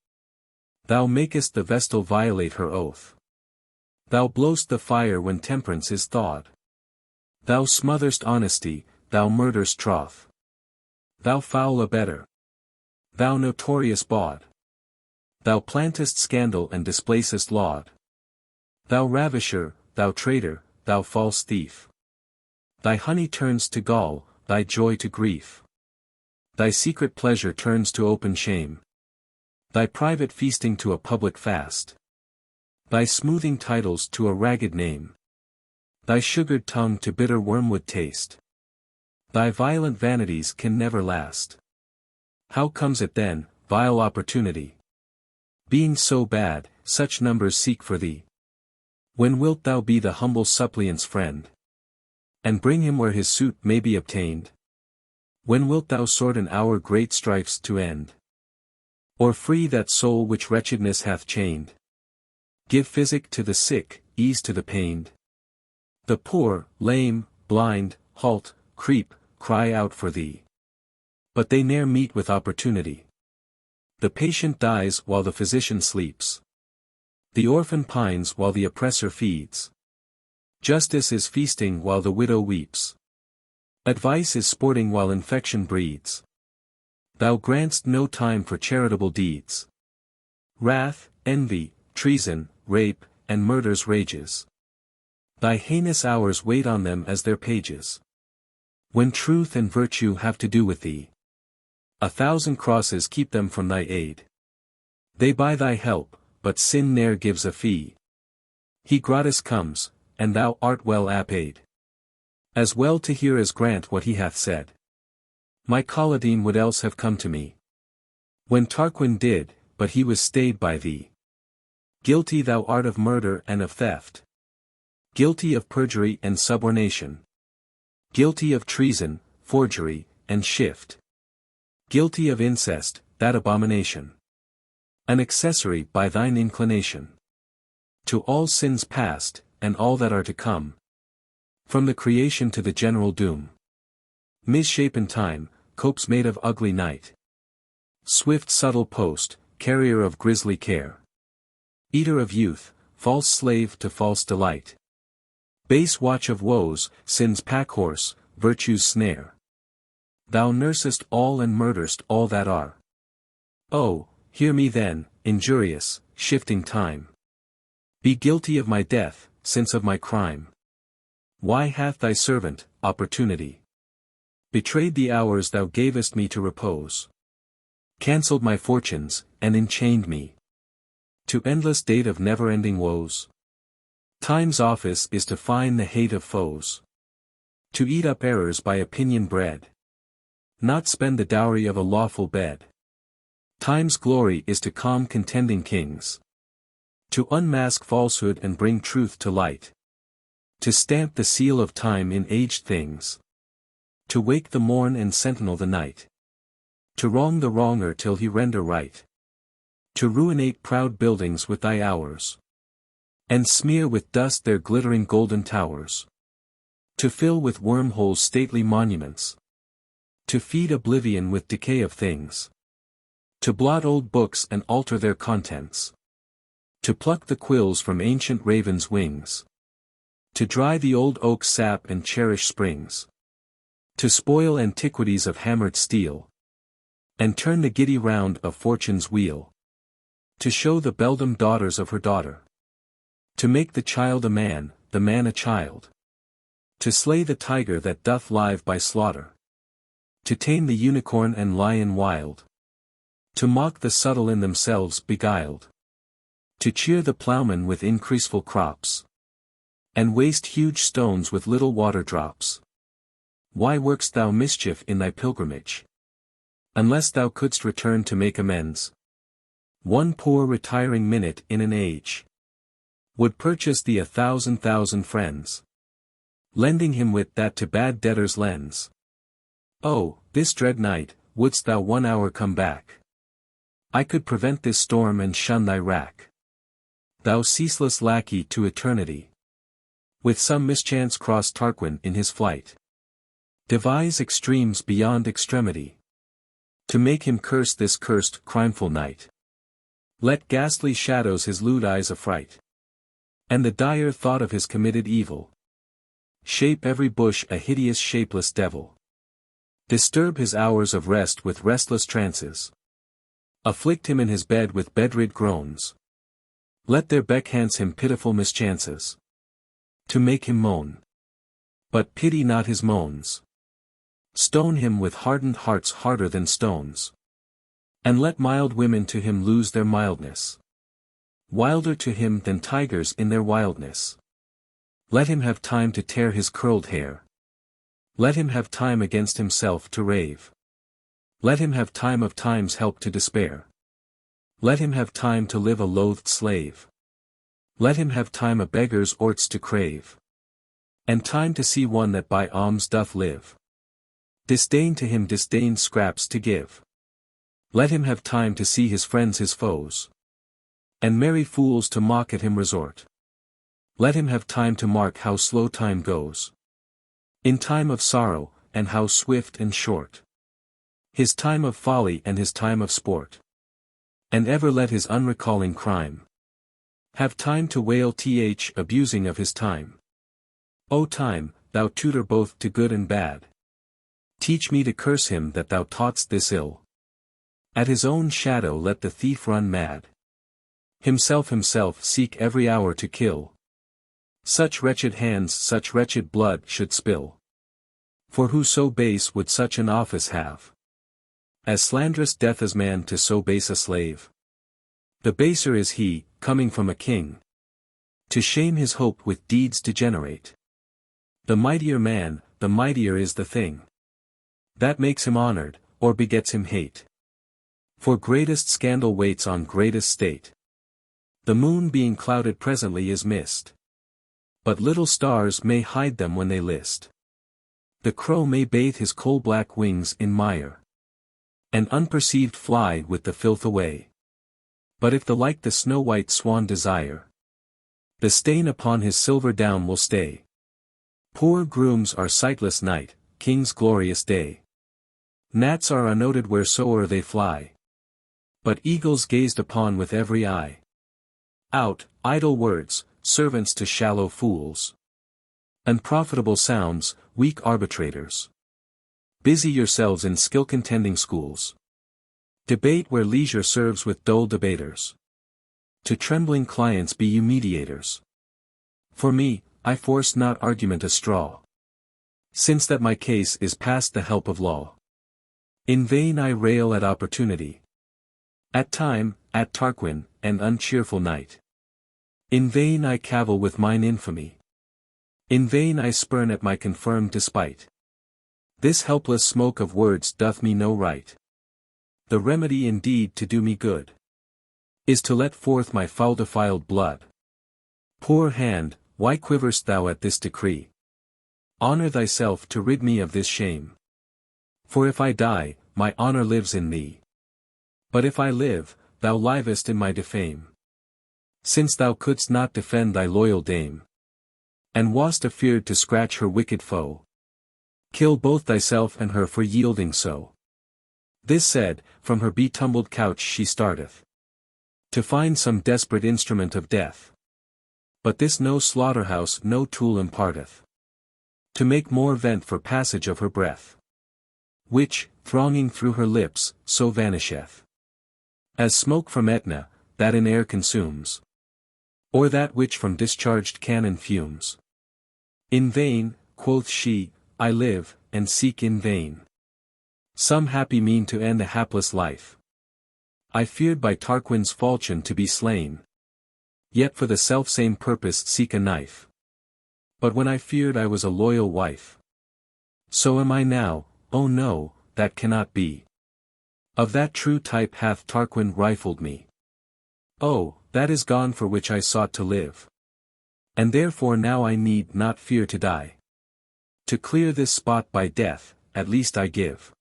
Thou makest the vestal violate her oath. Thou blow'st the fire when temperance is thawed. Thou smother'st honesty, thou murder'st troth. Thou foul abettor. Thou notorious bawd. Thou plantest scandal and displacest laud. Thou ravisher, thou traitor, thou false thief. Thy honey turns to gall, thy joy to grief. Thy secret pleasure turns to open shame. Thy private feasting to a public fast. Thy smoothing titles to a ragged name. Thy sugared tongue to bitter wormwood taste. Thy violent vanities can never last. How comes it then, vile opportunity? Being so bad, such numbers seek for thee. When wilt thou be the humble suppliant's friend? And bring him where his suit may be obtained? When wilt thou sort in our great strifes to end? Or free that soul which wretchedness hath chained? Give physic to the sick, ease to the pained. The poor, lame, blind, halt, creep, cry out for thee. But they ne'er meet with opportunity. The patient dies while the physician sleeps. The orphan pines while the oppressor feeds. Justice is feasting while the widow weeps. Advice is sporting while infection breeds. Thou grant'st no time for charitable deeds. Wrath, envy, treason, rape, and murder's rages. Thy heinous hours wait on them as their pages. When truth and virtue have to do with thee, 1,000 crosses keep them from thy aid. They buy thy help, but sin ne'er gives a fee. He gratis comes, and thou art well apaid. As well to hear as grant what he hath said. My Colladine would else have come to me. When Tarquin did, but he was stayed by thee. Guilty thou art of murder and of theft. Guilty of perjury and subornation. Guilty of treason, forgery, and shift. Guilty of incest, that abomination. An accessory by thine inclination. To all sins past, and all that are to come. From the creation to the general doom. Misshapen time, copes made of ugly night. Swift subtle post, carrier of grisly care. Eater of youth, false slave to false delight. Base watch of woes, sin's pack-horse, virtue's snare. Thou nursest all and murderest all that are. Oh, hear me then, injurious, shifting time. Be guilty of my death, since of my crime. Why hath thy servant, opportunity, betrayed the hours thou gavest me to repose? Cancelled my fortunes, and enchained me to endless date of never-ending woes. Time's office is to find the hate of foes. To eat up errors by opinion bred. Not spend the dowry of a lawful bed. Time's glory is to calm contending kings. To unmask falsehood and bring truth to light. To stamp the seal of time in aged things. To wake the morn and sentinel the night. To wrong the wronger till he render right. To ruinate proud buildings with thy hours. And smear with dust their glittering golden towers. To fill with wormholes stately monuments. To feed oblivion with decay of things. To blot old books and alter their contents. To pluck the quills from ancient ravens' wings. To dry the old oak's sap and cherish springs. To spoil antiquities of hammered steel. And turn the giddy round of fortune's wheel. To show the beldam daughters of her daughter. To make the child a man a child. To slay the tiger that doth live by slaughter. To tame the unicorn and lion wild. To mock the subtle in themselves beguiled. To cheer the ploughman with increaseful crops. And waste huge stones with little water drops. Why work'st thou mischief in thy pilgrimage? Unless thou couldst return to make amends. One poor retiring minute in an age would purchase thee 1,000 friends. Lending him wit that to bad debtors lends. Oh, this dread night, wouldst thou 1 hour come back? I could prevent this storm and shun thy wrack. Thou ceaseless lackey to eternity. With some mischance cross Tarquin in his flight. Devise extremes beyond extremity. To make him curse this cursed, crimeful night. Let ghastly shadows his lewd eyes affright. And the dire thought of his committed evil. Shape every bush a hideous shapeless devil. Disturb his hours of rest with restless trances. Afflict him in his bed with bedrid groans. Let their beckhance him pitiful mischances. To make him moan. But pity not his moans. Stone him with hardened hearts harder than stones. And let mild women to him lose their mildness. Wilder to him than tigers in their wildness. Let him have time to tear his curled hair. Let him have time against himself to rave. Let him have time of time's help to despair. Let him have time to live a loathed slave. Let him have time a beggar's orts to crave. And time to see one that by alms doth live. Disdain to him disdained scraps to give. Let him have time to see his friends his foes. And merry fools to mock at him resort. Let him have time to mark how slow time goes. In time of sorrow, and how swift and short. His time of folly and his time of sport. And ever let his unrecalling crime have time to wail abusing of his time. O time, thou tutor both to good and bad. Teach me to curse him that thou taught'st this ill. At his own shadow let the thief run mad. Himself seek every hour to kill. Such wretched hands such wretched blood should spill. For who so base would such an office have? As slanderous death is man to so base a slave. The baser is he, coming from a king. To shame his hope with deeds degenerate. The mightier man, the mightier is the thing. That makes him honored, or begets him hate. For greatest scandal waits on greatest state. The moon being clouded presently is mist. But little stars may hide them when they list. The crow may bathe his coal-black wings in mire. And unperceived fly with the filth away. But if the like the snow-white swan desire, the stain upon his silver down will stay. Poor grooms are sightless night, king's glorious day. Gnats are unnoted wheresoe'er they fly. But eagles gazed upon with every eye. Out, idle words, servants to shallow fools. Unprofitable sounds, weak arbitrators. Busy yourselves in skill-contending schools. Debate where leisure serves with dull debaters. To trembling clients be you mediators. For me, I force not argument a straw. Since that my case is past the help of law. In vain I rail at opportunity. At time, at Tarquin, and uncheerful night. In vain I cavil with mine infamy. In vain I spurn at my confirmed despite. This helpless smoke of words doth me no right. The remedy indeed to do me good is to let forth my foul defiled blood. Poor hand, why quiverst thou at this decree? Honor thyself to rid me of this shame. For if I die, my honor lives in thee. But if I live, thou livest in my defame. Since thou couldst not defend thy loyal dame, and wast afeard to scratch her wicked foe. Kill both thyself and her for yielding so. This said, from her be-tumbled couch she starteth, to find some desperate instrument of death. But this no slaughterhouse no tool imparteth, to make more vent for passage of her breath, which, thronging through her lips, so vanisheth, as smoke from Etna, that in air consumes, or that which from discharged cannon fumes. In vain, quoth she, I live, and seek in vain some happy mean to end a hapless life. I feared by Tarquin's falchion to be slain, yet for the selfsame purpose seek a knife. But when I feared I was a loyal wife, so am I now. Oh no, that cannot be. Of that true type hath Tarquin rifled me. Oh, that is gone for which I sought to live. And therefore now I need not fear to die. To clear this spot by death, at least I give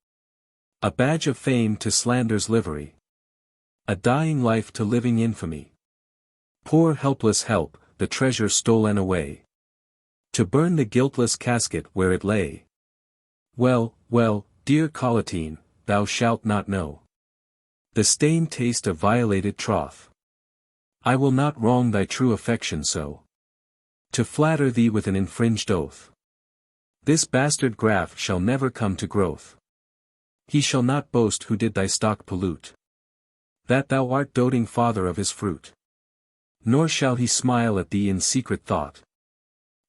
a badge of fame to slander's livery, a dying life to living infamy. Poor helpless help, the treasure stolen away, to burn the guiltless casket where it lay. Well, well, dear Collatine, thou shalt not know the stained taste of violated troth. I will not wrong thy true affection so, to flatter thee with an infringed oath. This bastard graft shall never come to growth. He shall not boast who did thy stock pollute, that thou art doting father of his fruit. Nor shall he smile at thee in secret thought,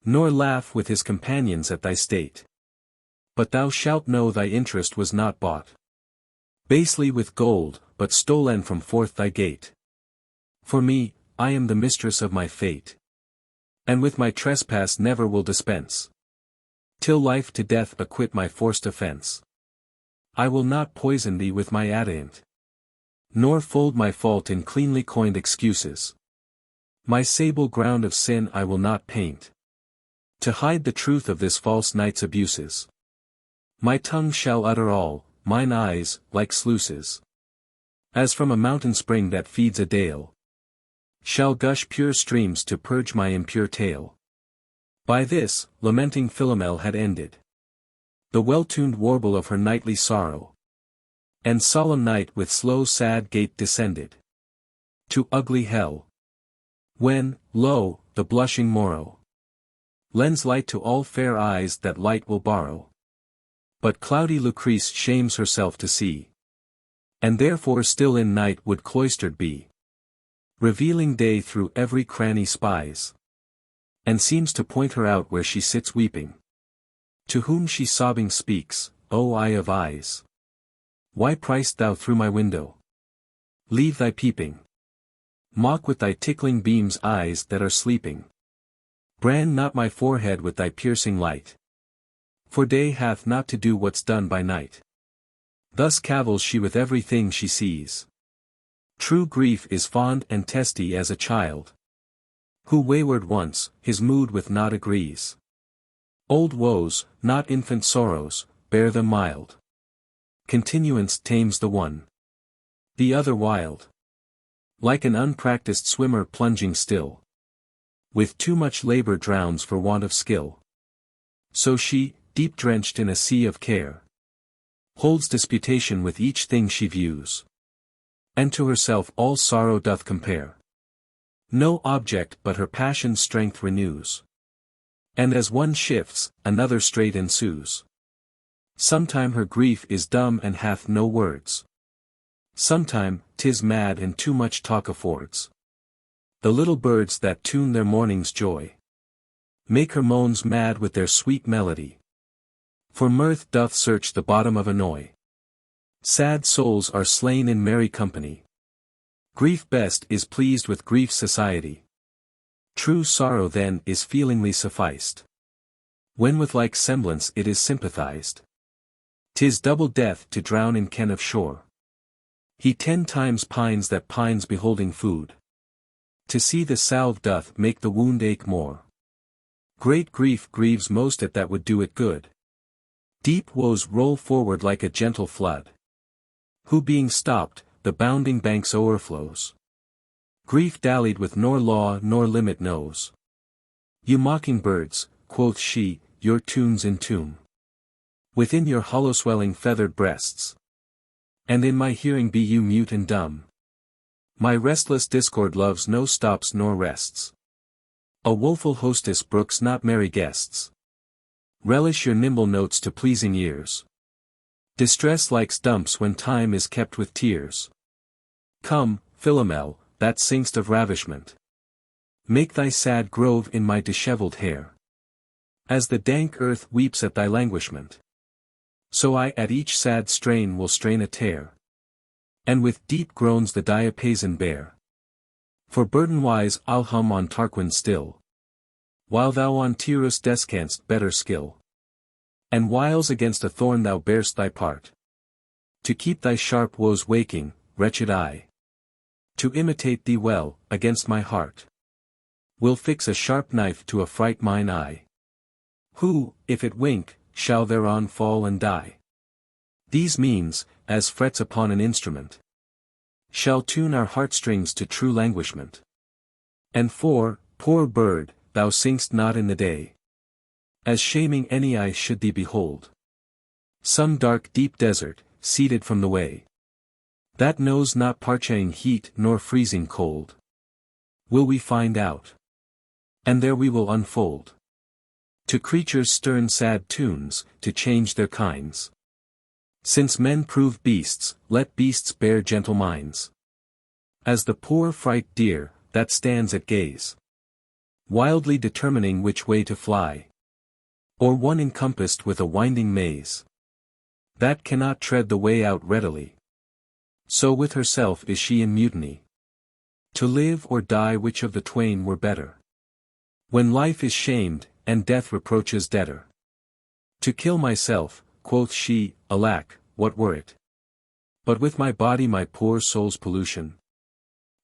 nor laugh with his companions at thy state. But thou shalt know thy interest was not bought basely with gold, but stolen from forth thy gate. For me, I am the mistress of my fate, and with my trespass never will dispense, till life to death acquit my forced offence. I will not poison thee with my adamant, nor fold my fault in cleanly coined excuses. My sable ground of sin I will not paint, to hide the truth of this false night's abuses. My tongue shall utter all, mine eyes, like sluices, as from a mountain spring that feeds a dale, shall gush pure streams to purge my impure tale. By this, lamenting Philomel had ended the well-tuned warble of her nightly sorrow, and solemn night with slow sad gait descended to ugly hell, when, lo, the blushing morrow lends light to all fair eyes that light will borrow. But cloudy Lucrece shames herself to see, and therefore still in night would cloistered be, revealing day through every cranny spies, and seems to point her out where she sits weeping, to whom she sobbing speaks, O eye of eyes, why priest thou through my window? Leave thy peeping, mock with thy tickling beams eyes that are sleeping, brand not my forehead with thy piercing light, for day hath not to do what's done by night. Thus cavils she with everything she sees. True grief is fond and testy as a child, who wayward once, his mood with naught agrees. Old woes, not infant sorrows, bear them mild. Continuance tames the one, the other wild. Like an unpracticed swimmer plunging still, with too much labor drowns for want of skill. So she, deep drenched in a sea of care, holds disputation with each thing she views, and to herself all sorrow doth compare. No object but her passion's strength renews, and as one shifts, another straight ensues. Sometime her grief is dumb and hath no words, sometime 'tis mad and too much talk affords. The little birds that tune their morning's joy make her moans mad with their sweet melody, for mirth doth search the bottom of annoy. Sad souls are slain in merry company. Grief best is pleased with grief's society. True sorrow then is feelingly sufficed, when with like semblance it is sympathized. 'Tis double death to drown in ken of shore. He 10 times pines that pines beholding food. To see the salve doth make the wound ache more. Great grief grieves most at that would do it good. Deep woes roll forward like a gentle flood, who being stopped, the bounding banks o'erflows. Grief dallied with nor law nor limit knows. You mocking birds, quoth she, your tunes entomb within your hollow swelling feathered breasts, and in my hearing be you mute and dumb. My restless discord loves no stops nor rests. A woeful hostess brooks not merry guests. Relish your nimble notes to pleasing ears. Distress likes dumps when time is kept with tears. Come, Philomel, that sing'st of ravishment, make thy sad grove in my dishevelled hair. As the dank earth weeps at thy languishment, so I at each sad strain will strain a tear, and with deep groans the diapason bear. For burden-wise I'll hum on Tarquin still, while thou on Tyrus descant'st better skill. And whiles against a thorn thou bear'st thy part, to keep thy sharp woes waking, wretched eye. To imitate thee well, against my heart, will fix a sharp knife to affright mine eye. Who, if it wink, shall thereon fall and die. These means, as frets upon an instrument, shall tune our heartstrings to true languishment. And for, poor bird, thou sing'st not in the day, as shaming any eye should thee behold. Some dark deep desert, seated from the way, that knows not parching heat nor freezing cold, will we find out, and there we will unfold to creatures stern sad tunes, to change their kinds. Since men prove beasts, let beasts bear gentle minds. As the poor fright deer, that stands at gaze, wildly determining which way to fly, or one encompassed with a winding maze, that cannot tread the way out readily. So with herself is she in mutiny. To live or die, which of the twain were better? When life is shamed, and death reproaches debtor. To kill myself, quoth she, alack, what were it? But with my body my poor soul's pollution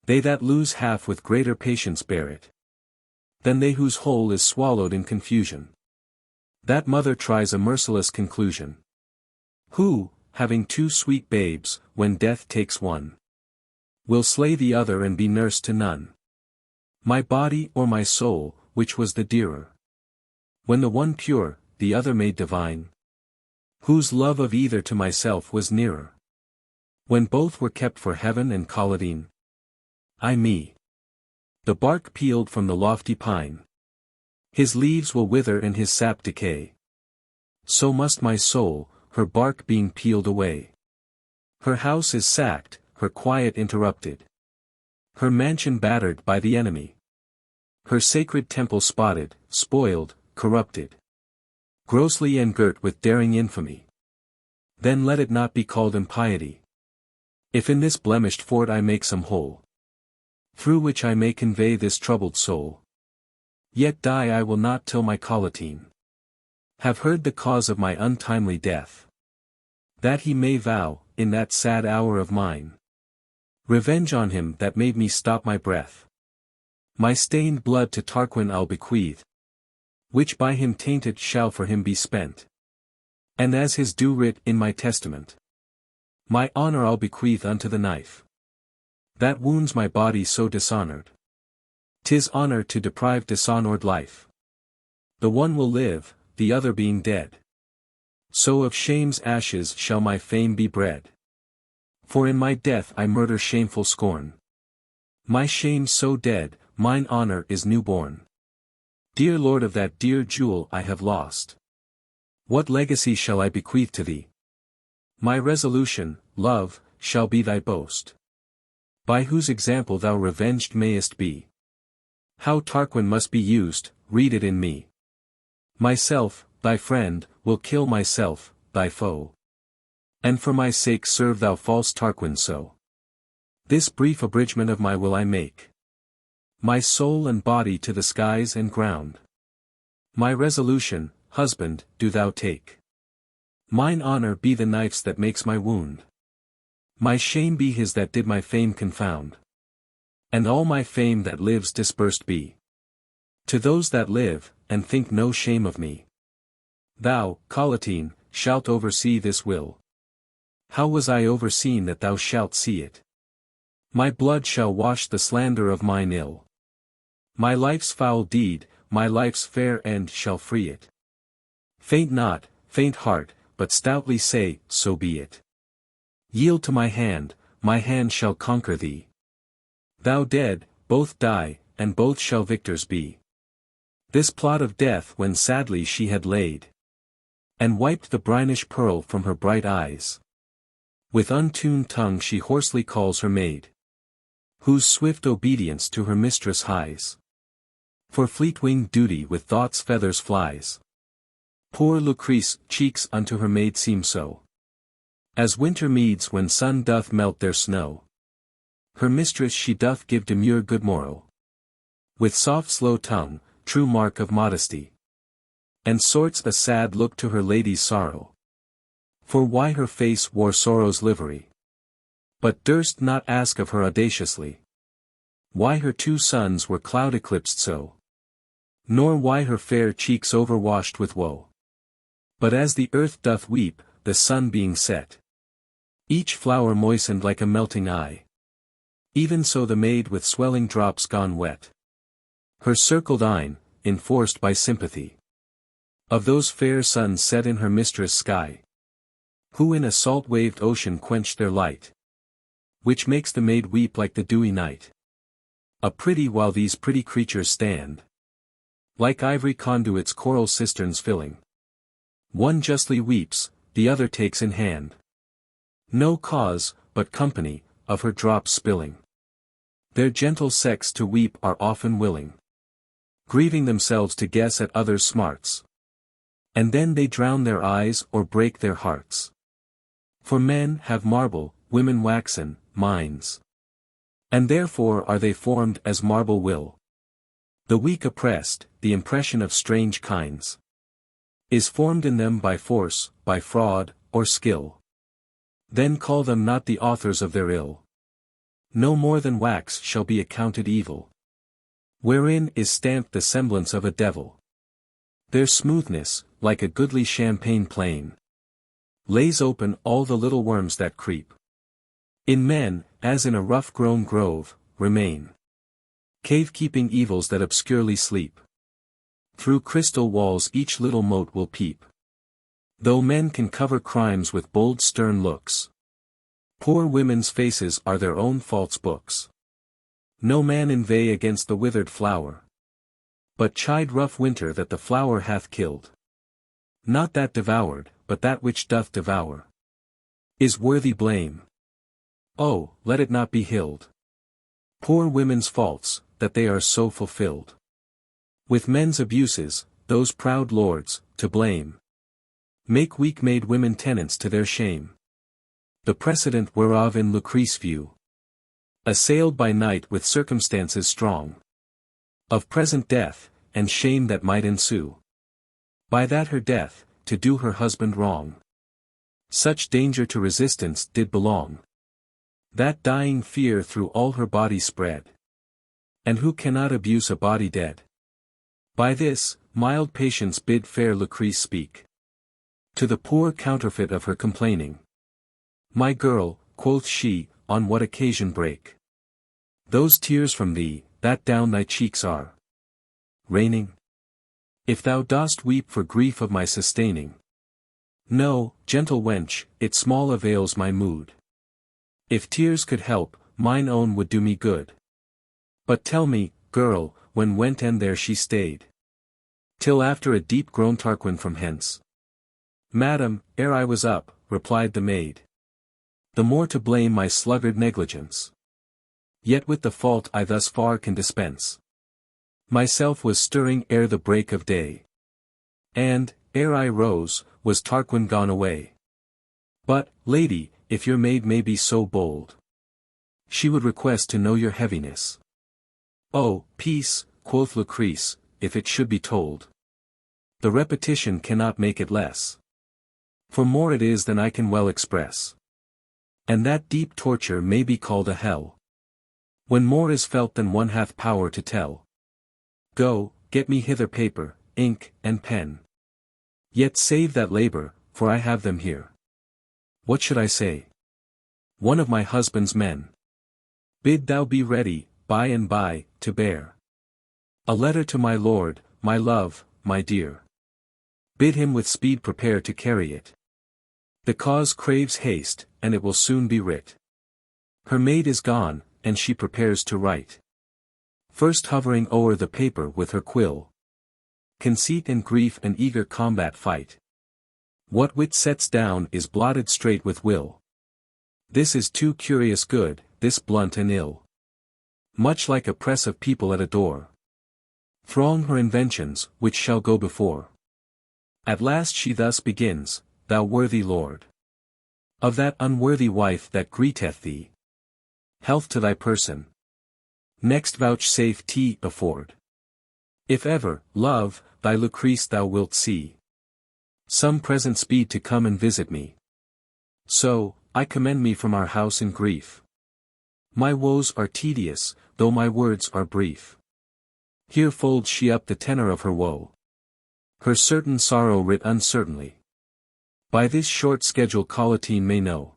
They that lose half with greater patience bear it, than they whose whole is swallowed in confusion. That mother tries a merciless conclusion, who, having two sweet babes, when death takes one, will slay the other and be nurse to none. My body or my soul, which was the dearer? When the one pure, the other made divine? Whose love of either to myself was nearer? When both were kept for heaven and Colladine? I me. The bark peeled from the lofty pine. His leaves will wither and his sap decay. So must my soul, her bark being peeled away. Her house is sacked, her quiet interrupted. Her mansion battered by the enemy. Her sacred temple spotted, spoiled, corrupted. Grossly engirt with daring infamy. Then let it not be called impiety. If in this blemished fort I make some hole, through which I may convey this troubled soul, yet die I will not till my Collatine have heard the cause of my untimely death, that he may vow, in that sad hour of mine, revenge on him that made me stop my breath. My stained blood to Tarquin I'll bequeath, which by him tainted shall for him be spent, and as his due writ in my testament, my honor I'll bequeath unto the knife that wounds my body so dishonored. 'Tis honor to deprive dishonored life. The one will live, the other being dead. So of shame's ashes shall my fame be bred. For in my death I murder shameful scorn. My shame so dead, mine honor is newborn. Dear Lord, of that dear jewel I have lost, what legacy shall I bequeath to thee? My resolution, love, shall be thy boast, by whose example thou revenged mayest be. How Tarquin must be used, read it in me. Myself, thy friend, will kill myself, thy foe. And for my sake serve thou false Tarquin so. This brief abridgment of my will I make. My soul and body to the skies and ground. My resolution, husband, do thou take. Mine honor be the knife's that makes my wound. My shame be his that did my fame confound. And all my fame that lives dispersed be to those that live, and think no shame of me. Thou, Collatine, shalt oversee this will. How was I overseen that thou shalt see it? My blood shall wash the slander of mine ill. My life's foul deed, my life's fair end shall free it. Faint not, faint heart, but stoutly say, so be it. Yield to my hand shall conquer thee. Thou dead, both die, and both shall victors be. This plot of death when sadly she had laid, and wiped the brinish pearl from her bright eyes. With untuned tongue she hoarsely calls her maid, whose swift obedience to her mistress hies. For fleet-winged duty with thought's feathers flies. Poor Lucrece cheeks unto her maid seem so, as winter meads when sun doth melt their snow. Her mistress she doth give demure good morrow, with soft slow tongue, true mark of modesty, and sorts a sad look to her lady's sorrow. For why her face wore sorrow's livery, but durst not ask of her audaciously, why her two sons were cloud eclipsed so, nor why her fair cheeks overwashed with woe. But as the earth doth weep, the sun being set, each flower moistened like a melting eye. Even so the maid with swelling drops gone wet, her circled eyne, enforced by sympathy, of those fair suns set in her mistress' sky, who in a salt-waved ocean quench their light, which makes the maid weep like the dewy night. A pretty while these pretty creatures stand, like ivory conduits coral cisterns filling. One justly weeps, the other takes in hand, no cause, but company, of her drops spilling. Their gentle sex to weep are often willing, grieving themselves to guess at others' smarts. And then they drown their eyes or break their hearts. For men have marble, women waxen, minds. And therefore are they formed as marble will. The weak oppressed, the impression of strange kinds, is formed in them by force, by fraud, or skill. Then call them not the authors of their ill. No more than wax shall be accounted evil, wherein is stamped the semblance of a devil. Their smoothness, like a goodly champagne plain, lays open all the little worms that creep in men, as in a rough-grown grove, remain cave-keeping evils that obscurely sleep. Through crystal walls each little mote will peep. Though men can cover crimes with bold stern looks, poor women's faces are their own false books. No man inveigh against the withered flower, but chide rough winter that the flower hath killed. Not that devoured, but that which doth devour, is worthy blame. Oh, let it not be hilled. Poor women's faults, that they are so fulfilled with men's abuses, those proud lords, to blame, make weak-made women tenants to their shame. The precedent whereof in Lucrece view, assailed by night with circumstances strong, of present death, and shame that might ensue, by that her death, to do her husband wrong. Such danger to resistance did belong, that dying fear through all her body spread. And who cannot abuse a body dead? By this, mild patience bid fair Lucrece speak to the poor counterfeit of her complaining. My girl, quoth she, on what occasion break those tears from thee, that down thy cheeks are raining? If thou dost weep for grief of my sustaining, no, gentle wench, it small avails my mood. If tears could help, mine own would do me good. But tell me, girl, when went and there she stayed, till after a deep groan Tarquin from hence. Madam, ere I was up, replied the maid. The more to blame my sluggard negligence. Yet with the fault I thus far can dispense. Myself was stirring ere the break of day. And, ere I rose, was Tarquin gone away. But, lady, if your maid may be so bold, she would request to know your heaviness. Oh, peace, quoth Lucrece, if it should be told. The repetition cannot make it less. For more it is than I can well express. And that deep torture may be called a hell, when more is felt than one hath power to tell. Go, get me hither paper, ink, and pen. Yet save that labor, for I have them here. What should I say? One of my husband's men. Bid thou be ready, by and by, to bear a letter to my lord, my love, my dear. Bid him with speed prepare to carry it. The cause craves haste, and it will soon be writ. Her maid is gone, and she prepares to write. First hovering o'er the paper with her quill, conceit and grief and eager combat fight. What wit sets down is blotted straight with will. This is too curious good, this blunt and ill. Much like a press of people at a door. Throng her inventions, which shall go before. At last she thus begins, thou worthy lord, of that unworthy wife that greeteth thee. Health to thy person. Next vouchsafe tea afford. If ever, love, thy Lucrece thou wilt see, some present speed to come and visit me. So, I commend me from our house in grief. My woes are tedious, though my words are brief. Here folds she up the tenor of her woe. Her certain sorrow writ uncertainly. By this short schedule Collatine may know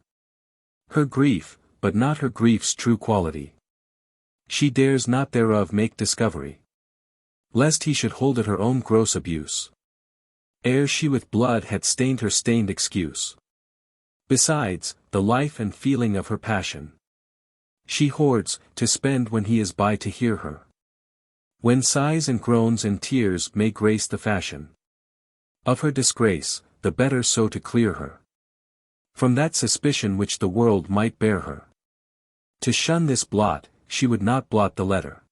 her grief, but not her grief's true quality. She dares not thereof make discovery, lest he should hold it her own gross abuse, ere she with blood had stained her stained excuse. Besides, the life and feeling of her passion, she hoards, to spend when he is by to hear her. When sighs and groans and tears may grace the fashion of her disgrace, the better so to clear her from that suspicion which the world might bear her. To shun this blot, she would not blot the letter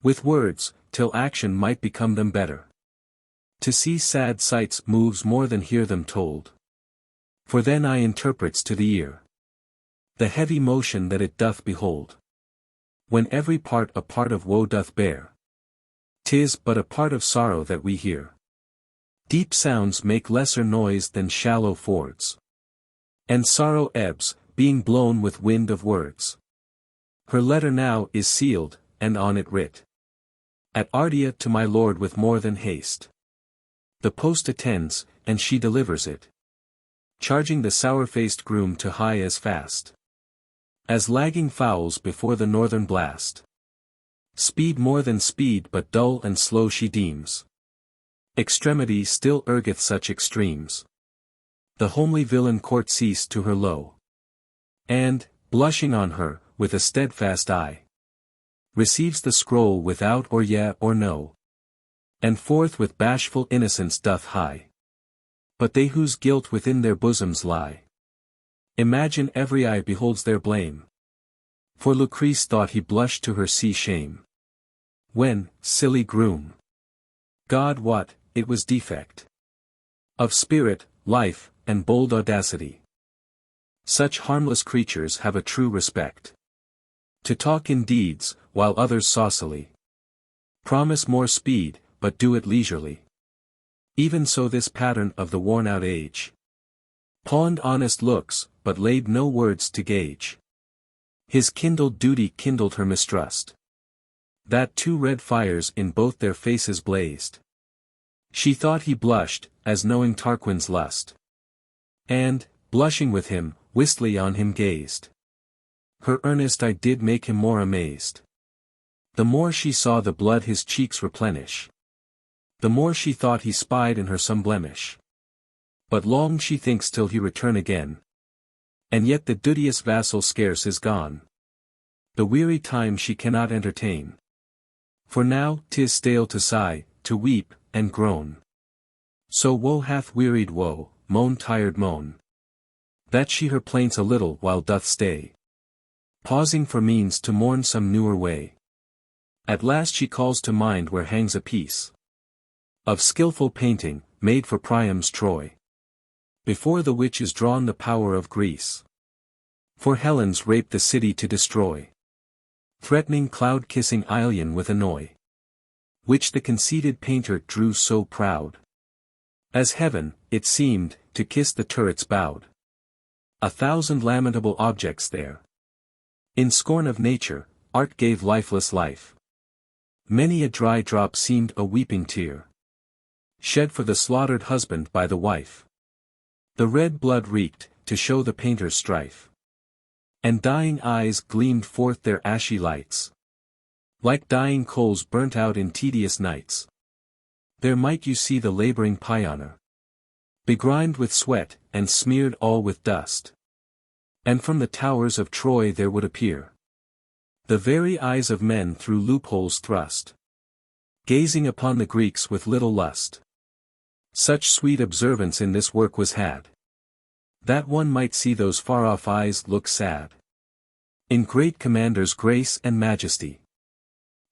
with words, till action might become them better. To see sad sights moves more than hear them told. For then eye interprets to the ear the heavy motion that it doth behold. When every part a part of woe doth bear, 'tis but a part of sorrow that we hear. Deep sounds make lesser noise than shallow fords, and sorrow ebbs, being blown with wind of words. Her letter now is sealed, and on it writ. At Ardea to my lord with more than haste. The post attends, and she delivers it. Charging the sour-faced groom to hie as fast as lagging fowls before the northern blast. Speed more than speed but dull and slow she deems. Extremity still urgeth such extremes. The homely villain courtesies to her low. And, blushing on her, with a steadfast eye, receives the scroll without or yea or no. And forth with bashful innocence doth hie. But they whose guilt within their bosoms lie, imagine every eye beholds their blame. For Lucrece thought he blushed to her see shame. When, silly groom, God wot, it was defect of spirit, life, and bold audacity. Such harmless creatures have a true respect to talk in deeds, while others saucily promise more speed, but do it leisurely. Even so this pattern of the worn-out age pawned honest looks, but laid no words to gauge. His kindled duty kindled her mistrust. That two red fires in both their faces blazed. She thought he blushed, as knowing Tarquin's lust. And, blushing with him, wistly on him gazed. Her earnest eye did make him more amazed. The more she saw the blood his cheeks replenish, the more she thought he spied in her some blemish. But long she thinks till he return again. And yet the duteous vassal scarce is gone. The weary time she cannot entertain. For now 'tis stale to sigh, to weep, and groan. So woe hath wearied woe, moan tired moan. That she her plaints a little while doth stay, pausing for means to mourn some newer way. At last she calls to mind where hangs a piece of skilful painting, made for Priam's Troy, before the which is drawn the power of Greece. For Helen's rape the city to destroy, threatening cloud-kissing Ilion with annoy, which the conceited painter drew so proud, as heaven, it seemed, to kiss the turrets bowed. 1,000 lamentable objects there. In scorn of nature, art gave lifeless life. Many a dry drop seemed a weeping tear, shed for the slaughtered husband by the wife. The red blood reeked, to show the painter's strife. And dying eyes gleamed forth their ashy lights, like dying coals burnt out in tedious nights. There might you see the laboring pioneer, begrimed with sweat, and smeared all with dust. And from the towers of Troy there would appear the very eyes of men through loopholes thrust, gazing upon the Greeks with little lust. Such sweet observance in this work was had, that one might see those far-off eyes look sad. In great commanders' grace and majesty,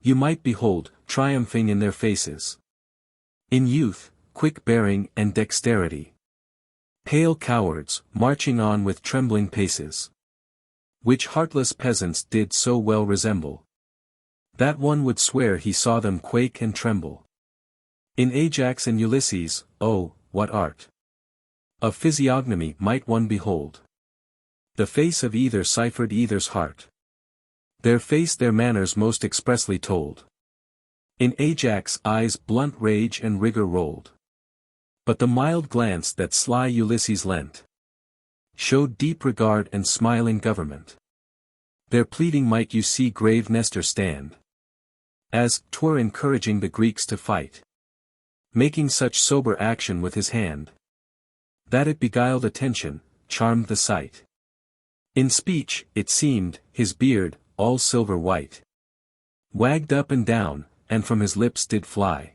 you might behold, triumphing in their faces. In youth, quick bearing and dexterity, pale cowards, marching on with trembling paces, which heartless peasants did so well resemble, that one would swear he saw them quake and tremble. In Ajax and Ulysses, oh, what art of physiognomy might one behold! The face of either ciphered either's heart. Their face their manners most expressly told. In Ajax' eyes blunt rage and rigor rolled, but the mild glance that sly Ulysses lent showed deep regard and smiling government. There pleading might you see grave Nestor stand, as 'twere encouraging the Greeks to fight, making such sober action with his hand, that it beguiled attention, charmed the sight. In speech, it seemed, his beard, all silver white, wagged up and down, and from his lips did fly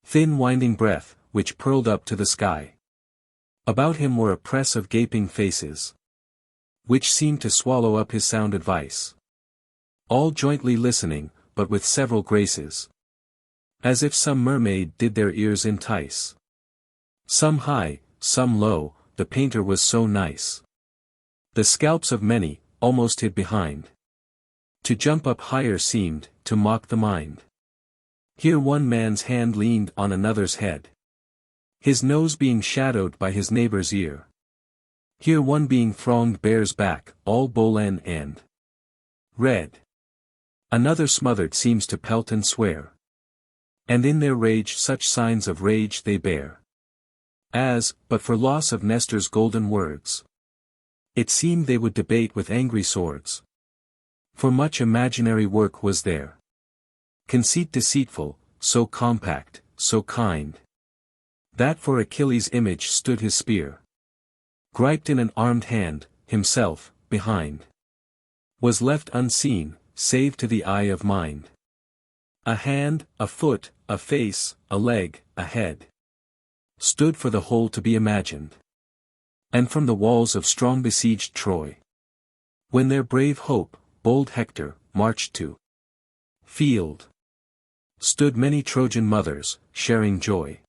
thin winding breath, which purled up to the sky. About him were a press of gaping faces, which seemed to swallow up his sound advice. All jointly listening, but with several graces, as if some mermaid did their ears entice. Some high, some low, the painter was so nice. The scalps of many, almost hid behind. To jump up higher seemed, to mock the mind. Here one man's hand leaned on another's head, his nose being shadowed by his neighbor's ear. Here one being thronged bears back, all Bolan and Red. Another smothered seems to pelt and swear. And in their rage such signs of rage they bear. As, but for loss of Nestor's golden words, it seemed they would debate with angry swords. For much imaginary work was there. Conceit deceitful, so compact, so kind, that for Achilles' image stood his spear, griped in an armed hand, himself, behind, was left unseen, save to the eye of mind. A hand, a foot, a face, a leg, a head, stood for the whole to be imagined. And from the walls of strong besieged Troy, when their brave hope, bold Hector, marched to field, stood many Trojan mothers, sharing joy,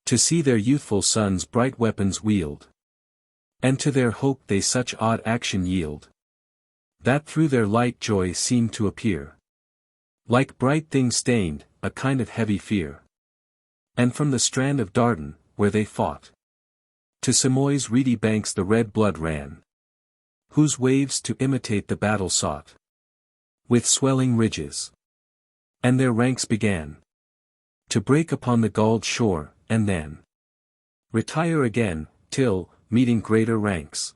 to see their youthful sons bright weapons wield. And to their hope they such odd action yield, that through their light joy seemed to appear, like bright things stained, a kind of heavy fear. And from the strand of Dardan, where they fought, to Simois' reedy banks the red blood ran, whose waves to imitate the battle sought, with swelling ridges. And their ranks began to break upon the galled shore, and then retire again, till, meeting greater ranks,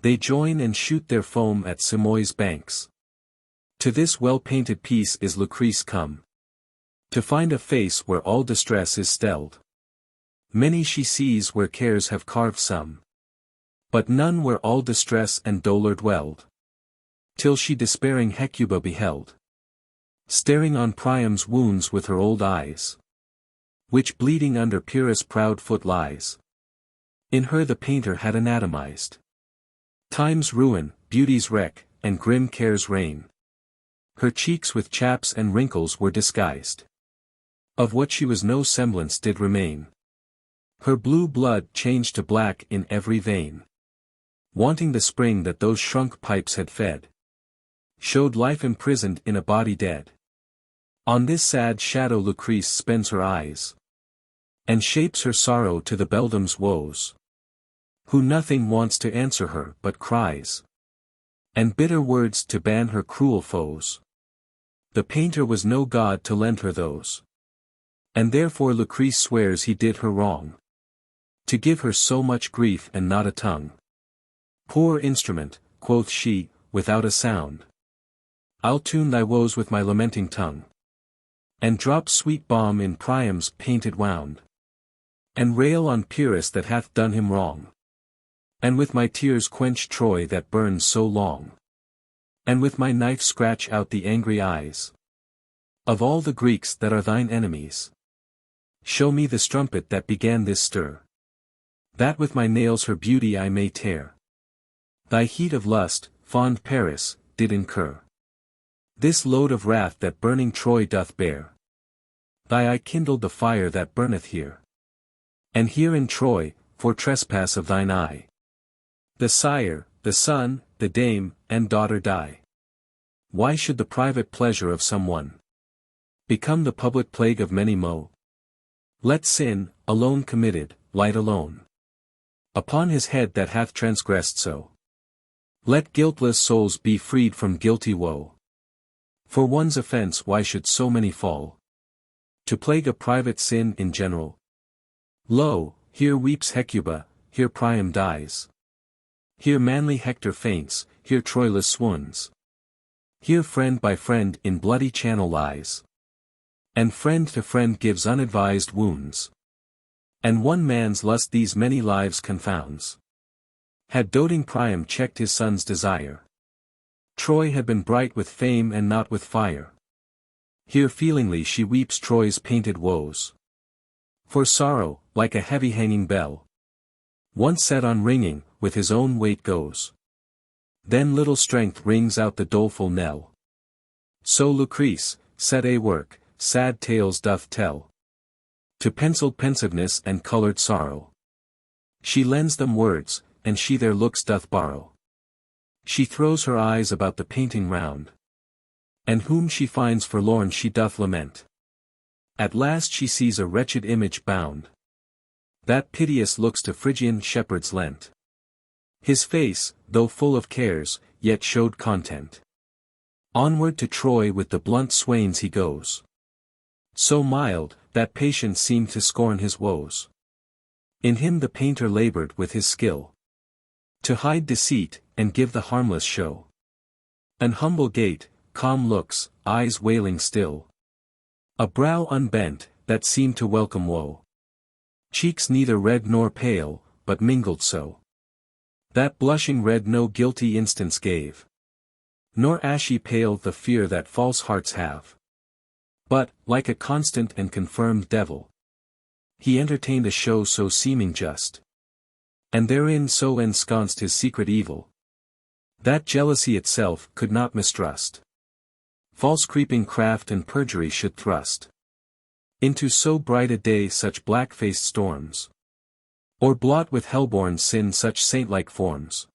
they join and shoot their foam at Simois' banks. To this well-painted piece is Lucrece come, to find a face where all distress is stilled. Many she sees where cares have carved some, but none where all distress and dolour dwelled. Till she despairing Hecuba beheld, staring on Priam's wounds with her old eyes, which bleeding under Pyrrhus' proud foot lies. In her the painter had anatomized time's ruin, beauty's wreck, and grim care's reign. Her cheeks with chaps and wrinkles were disguised, of what she was no semblance did remain. Her blue blood changed to black in every vein, wanting the spring that those shrunk pipes had fed, showed life imprisoned in a body dead. On this sad shadow Lucrece spends her eyes, and shapes her sorrow to the beldame's woes, who nothing wants to answer her but cries, and bitter words to ban her cruel foes. The painter was no god to lend her those, and therefore Lucrece swears he did her wrong, to give her so much grief and not a tongue. Poor instrument, quoth she, without a sound, I'll tune thy woes with my lamenting tongue, and drop sweet balm in Priam's painted wound, and rail on Pyrrhus that hath done him wrong, and with my tears quench Troy that burns so long, and with my knife scratch out the angry eyes of all the Greeks that are thine enemies. Show me the strumpet that began this stir, that with my nails her beauty I may tear. Thy heat of lust, fond Paris, did incur this load of wrath that burning Troy doth bear. Thy eye kindled the fire that burneth here, and here in Troy, for trespass of thine eye, the sire, the son, the dame, and daughter die. Why should the private pleasure of some one become the public plague of many mo? Let sin, alone committed, light alone upon his head that hath transgressed so. Let guiltless souls be freed from guilty woe. For one's offense why should so many fall to plague a private sin in general? Lo, here weeps Hecuba, here Priam dies, here manly Hector faints, here Troilus swoons, here friend by friend in bloody channel lies, and friend to friend gives unadvised wounds, and one man's lust these many lives confounds. Had doting Priam checked his son's desire, Troy had been bright with fame and not with fire. Here feelingly she weeps Troy's painted woes, for sorrow, like a heavy hanging bell, once set on ringing, with his own weight goes. Then little strength rings out the doleful knell. So Lucrece, set a work, sad tales doth tell, to penciled pensiveness and colored sorrow. She lends them words, and she their looks doth borrow. She throws her eyes about the painting round, and whom she finds forlorn she doth lament. At last she sees a wretched image bound, that piteous looks to Phrygian shepherds lent. His face, though full of cares, yet showed content. Onward to Troy with the blunt swains he goes. So mild, that patience seemed to scorn his woes. In him the painter labored with his skill, to hide deceit, and give the harmless show. An humble gait, calm looks, eyes wailing still. A brow unbent, that seemed to welcome woe. Cheeks neither red nor pale, but mingled so, that blushing red no guilty instance gave, nor ashy pale the fear that false hearts have. But, like a constant and confirmed devil, he entertained a show so seeming just, and therein so ensconced his secret evil, that jealousy itself could not mistrust. False creeping craft and perjury should thrust into so bright a day such black-faced storms, or blot with hellborn sin such saint-like forms.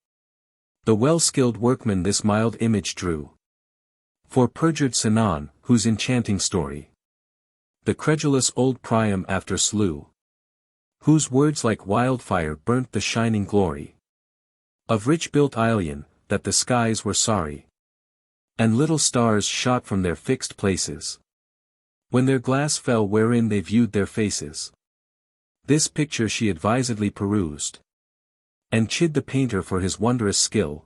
The well-skilled workman this mild image drew, for perjured Sinon, whose enchanting story the credulous old Priam after slew, whose words like wildfire burnt the shining glory of rich-built Ilion, that the skies were sorry, and little stars shot from their fixed places, when their glass fell wherein they viewed their faces. This picture she advisedly perused, and chid the painter for his wondrous skill,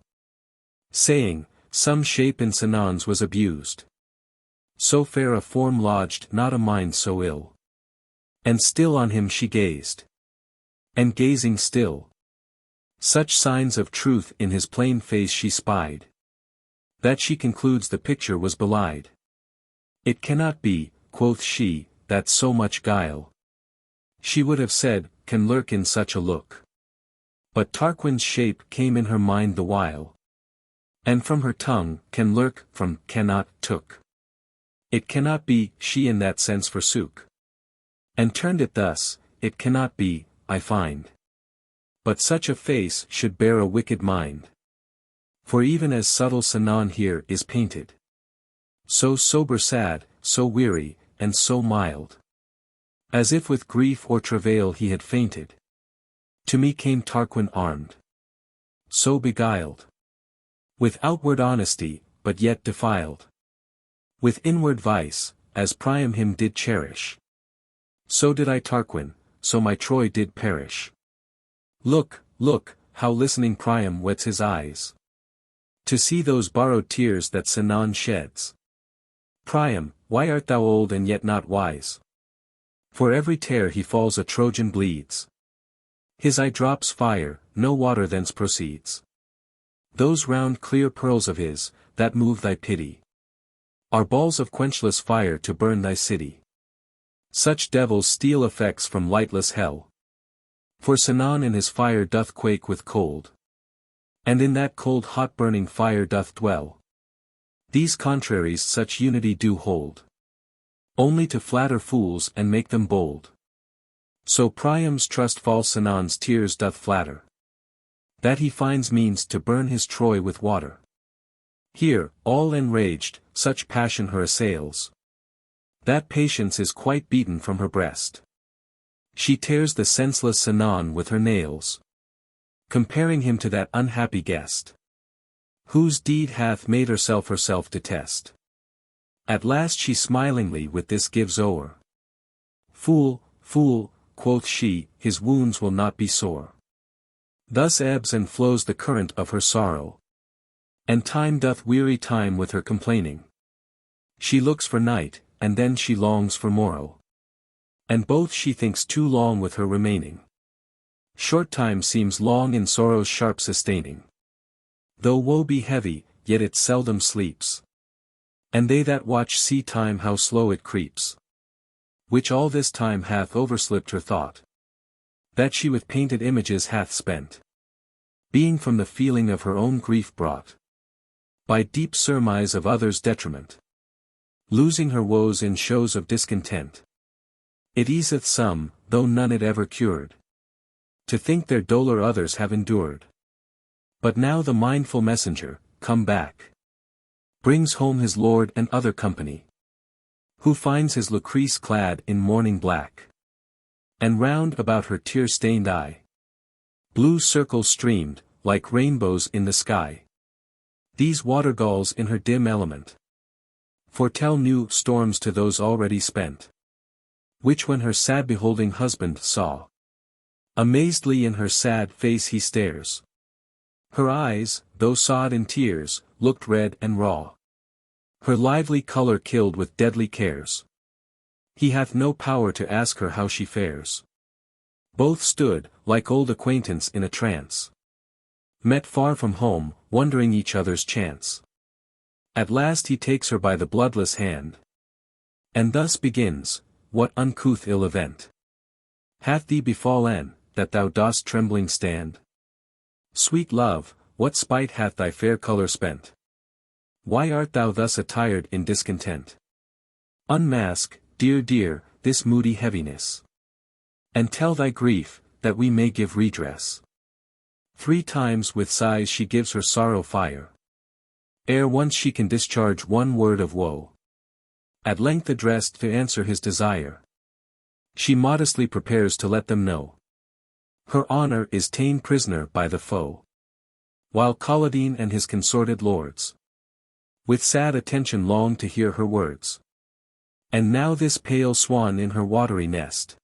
saying, some shape in Sinon's was abused. So fair a form lodged not a mind so ill. And still on him she gazed, and gazing still, such signs of truth in his plain face she spied, that she concludes the picture was belied. It cannot be, quoth she, that so much guile, she would have said, can lurk in such a look. But Tarquin's shape came in her mind the while, and from her tongue, can lurk, from cannot, took. It cannot be, she in that sense forsook, and turned it thus, it cannot be, I find. But such a face should bear a wicked mind. For even as subtle Sinon here is painted, so sober sad, so weary, and so mild, as if with grief or travail he had fainted, to me came Tarquin armed, so beguiled, with outward honesty, but yet defiled, with inward vice, as Priam him did cherish. So did I Tarquin, so my Troy did perish. Look, look, how listening Priam wets his eyes, to see those borrowed tears that Sinon sheds. Priam, why art thou old and yet not wise? For every tear he falls a Trojan bleeds. His eye drops fire, no water thence proceeds. Those round clear pearls of his, that move thy pity, are balls of quenchless fire to burn thy city. Such devils steal effects from lightless hell. For Sinon in his fire doth quake with cold, and in that cold hot burning fire doth dwell. These contraries such unity do hold, only to flatter fools and make them bold. So Priam's trust false Sinon's tears doth flatter, that he finds means to burn his Troy with water. Here, all enraged, such passion her assails, that patience is quite beaten from her breast. She tears the senseless Sinon with her nails, comparing him to that unhappy guest, whose deed hath made herself detest. At last she smilingly with this gives o'er. Fool, fool, quoth she, his wounds will not be sore. Thus ebbs and flows the current of her sorrow, and time doth weary time with her complaining. She looks for night, and then she longs for morrow, and both she thinks too long with her remaining. Short time seems long in sorrow's sharp sustaining. Though woe be heavy, yet it seldom sleeps, and they that watch see time how slow it creeps, which all this time hath overslipped her thought, that she with painted images hath spent, being from the feeling of her own grief brought, by deep surmise of others' detriment, losing her woes in shows of discontent. It easeth some, though none it ever cured, to think their dolour others have endured. But now the mindful messenger, come back, brings home his lord and other company, who finds his Lucrece clad in mourning black, and round about her tear-stained eye, blue circles streamed, like rainbows in the sky. These watergulls in her dim element foretell new storms to those already spent, which when her sad beholding husband saw, amazedly in her sad face he stares. Her eyes, though sod in tears, looked red and raw, her lively colour killed with deadly cares. He hath no power to ask her how she fares. Both stood, like old acquaintance in a trance, met far from home, wondering each other's chance. At last he takes her by the bloodless hand, and thus begins, what uncouth ill event hath thee befallen, that thou dost trembling stand? Sweet love, what spite hath thy fair colour spent? Why art thou thus attired in discontent? Unmask, dear dear, this moody heaviness, and tell thy grief, that we may give redress. 3 times with sighs she gives her sorrow fire, ere once she can discharge one word of woe. At length addressed to answer his desire, she modestly prepares to let them know her honour is ta'en prisoner by the foe, while Colladine and his consorted lords with sad attention long to hear her words. And now this pale swan in her watery nest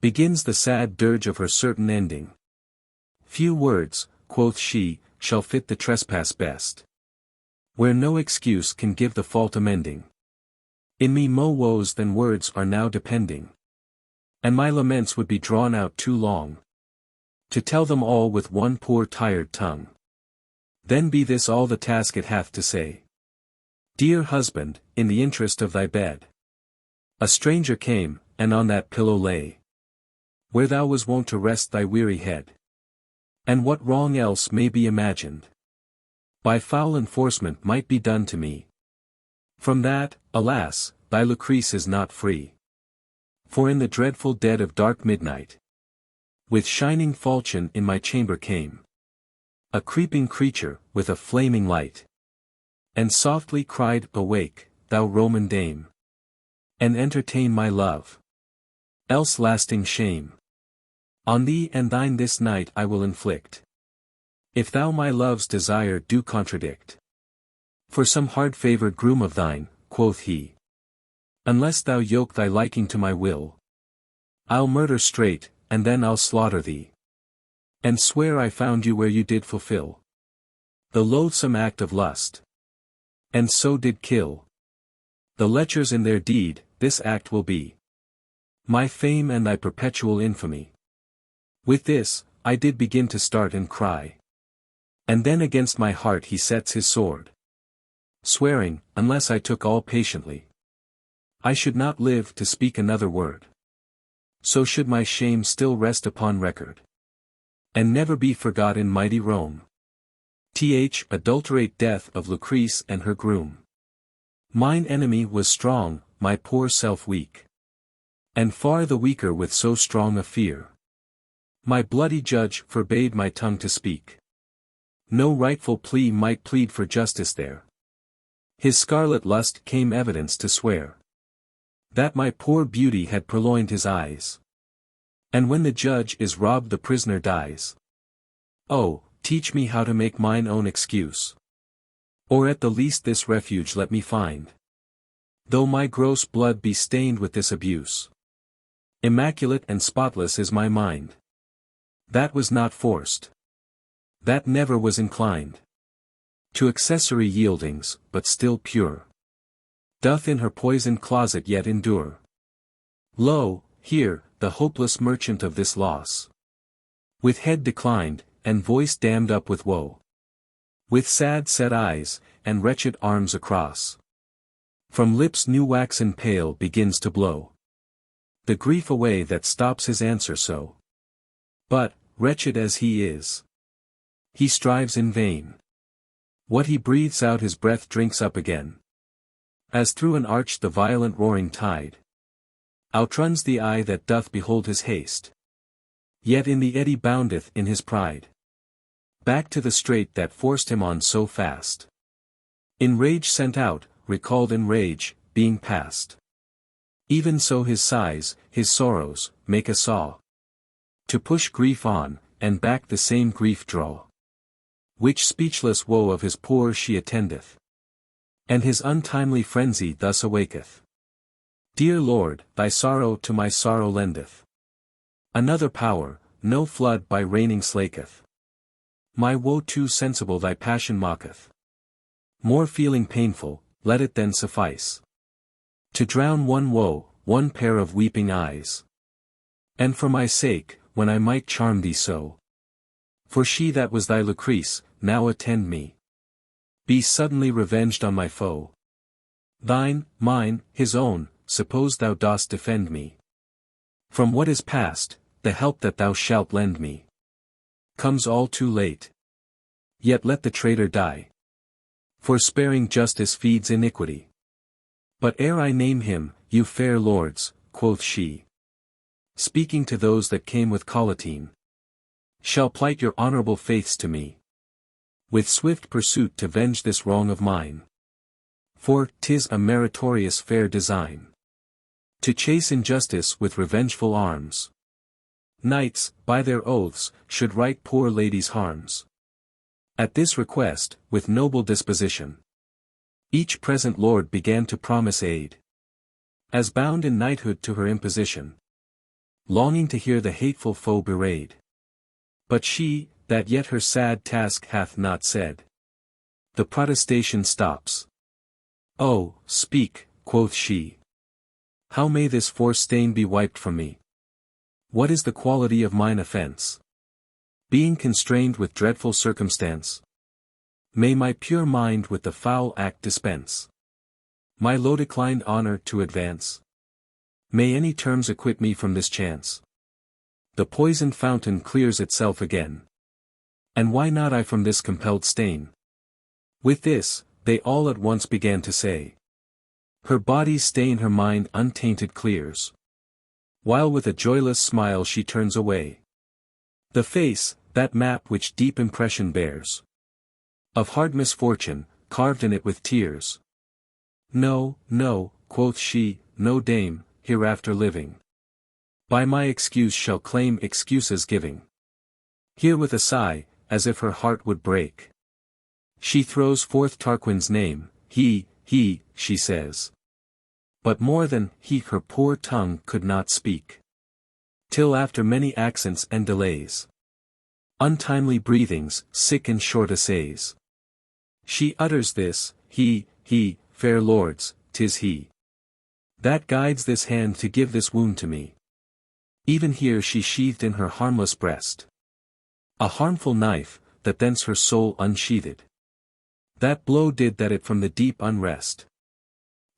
begins the sad dirge of her certain ending. Few words, quoth she, shall fit the trespass best, where no excuse can give the fault amending. In me mo woes than words are now depending, and my laments would be drawn out too long to tell them all with one poor tired tongue. Then be this all the task it hath to say. Dear husband, in the interest of thy bed, a stranger came, and on that pillow lay, where thou was wont to rest thy weary head. And what wrong else may be imagined by foul enforcement might be done to me? From that, alas, thy Lucrece is not free. For in the dreadful dead of dark midnight, with shining falchion in my chamber came a creeping creature, with a flaming light, and softly cried, Awake, thou Roman dame, and entertain my love, else lasting shame on thee and thine this night I will inflict, if thou my love's desire do contradict. For some hard-favoured groom of thine, quoth he, unless thou yoke thy liking to my will, I'll murder straight, and then I'll slaughter thee, and swear I found you where you did fulfill the loathsome act of lust, and so did kill the lechers in their deed. This act will be my fame and thy perpetual infamy. With this, I did begin to start and cry. And then against my heart he sets his sword, swearing, unless I took all patiently, I should not live to speak another word. So should my shame still rest upon record, and never be forgot in mighty Rome. Adulterate death of Lucrece and her groom. Mine enemy was strong, my poor self weak, and far the weaker with so strong a fear. My bloody judge forbade my tongue to speak. No rightful plea might plead for justice there. His scarlet lust came evidence to swear that my poor beauty had purloined his eyes. And when the judge is robbed the prisoner dies. Oh, teach me how to make mine own excuse, or at the least this refuge let me find, though my gross blood be stained with this abuse. Immaculate and spotless is my mind, that was not forced, that never was inclined to accessory yieldings, but still pure, doth in her poisoned closet yet endure. Lo, here, the hopeless merchant of this loss, with head declined, and voice dammed up with woe, with sad set eyes, and wretched arms across, from lips new waxen pale begins to blow the grief away that stops his answer so. But, wretched as he is, he strives in vain. What he breathes out his breath drinks up again, as through an arch the violent roaring tide outruns the eye that doth behold his haste. Yet in the eddy boundeth in his pride back to the strait that forced him on so fast. In rage sent out, recalled in rage, being past. Even so his sighs, his sorrows, make a saw to push grief on, and back the same grief draw. which speechless woe of his poor she attendeth, and his untimely frenzy thus awaketh. Dear Lord, thy sorrow to my sorrow lendeth another power, no flood by raining slaketh. My woe too sensible thy passion mocketh. More feeling painful, let it then suffice to drown one woe, one pair of weeping eyes. And for my sake, when I might charm thee so, for she that was thy Lucrece, now attend me. Be suddenly revenged on my foe. Thine, mine, his own, suppose thou dost defend me. From what is past, the help that thou shalt lend me comes all too late. Yet let the traitor die. For sparing justice feeds iniquity. But ere I name him, you fair lords, quoth she, speaking to those that came with Collatine, shall plight your honorable faiths to me, with swift pursuit to venge this wrong of mine. For 'tis a meritorious fair design, to chase injustice with revengeful arms. Knights, by their oaths, should right poor ladies' harms. At this request, with noble disposition, each present lord began to promise aid, as bound in knighthood to her imposition, longing to hear the hateful foe berayed. But she, that yet her sad task hath not said, the protestation stops. Oh, speak, quoth she. How may this force stain be wiped from me? What is the quality of mine offence? Being constrained with dreadful circumstance, may my pure mind with the foul act dispense my low declined honor to advance? May any terms acquit me from this chance? The poisoned fountain clears itself again. And why not I from this compelled stain? With this, they all at once began to say, her body's stain her mind untainted clears, while with a joyless smile she turns away the face, that map which deep impression bears of hard misfortune, carved in it with tears. No, no, quoth she, no dame, hereafter living, by my excuse shall claim excuses giving. Here with a sigh, as if her heart would break, she throws forth Tarquin's name. He, she says. But more than he her poor tongue could not speak, till after many accents and delays, untimely breathings, sick and short essays, she utters this, he, fair lords, 'tis he that guides this hand to give this wound to me. Even here she sheathed in her harmless breast a harmful knife, that thence her soul unsheathed. That blow did that it from the deep unrest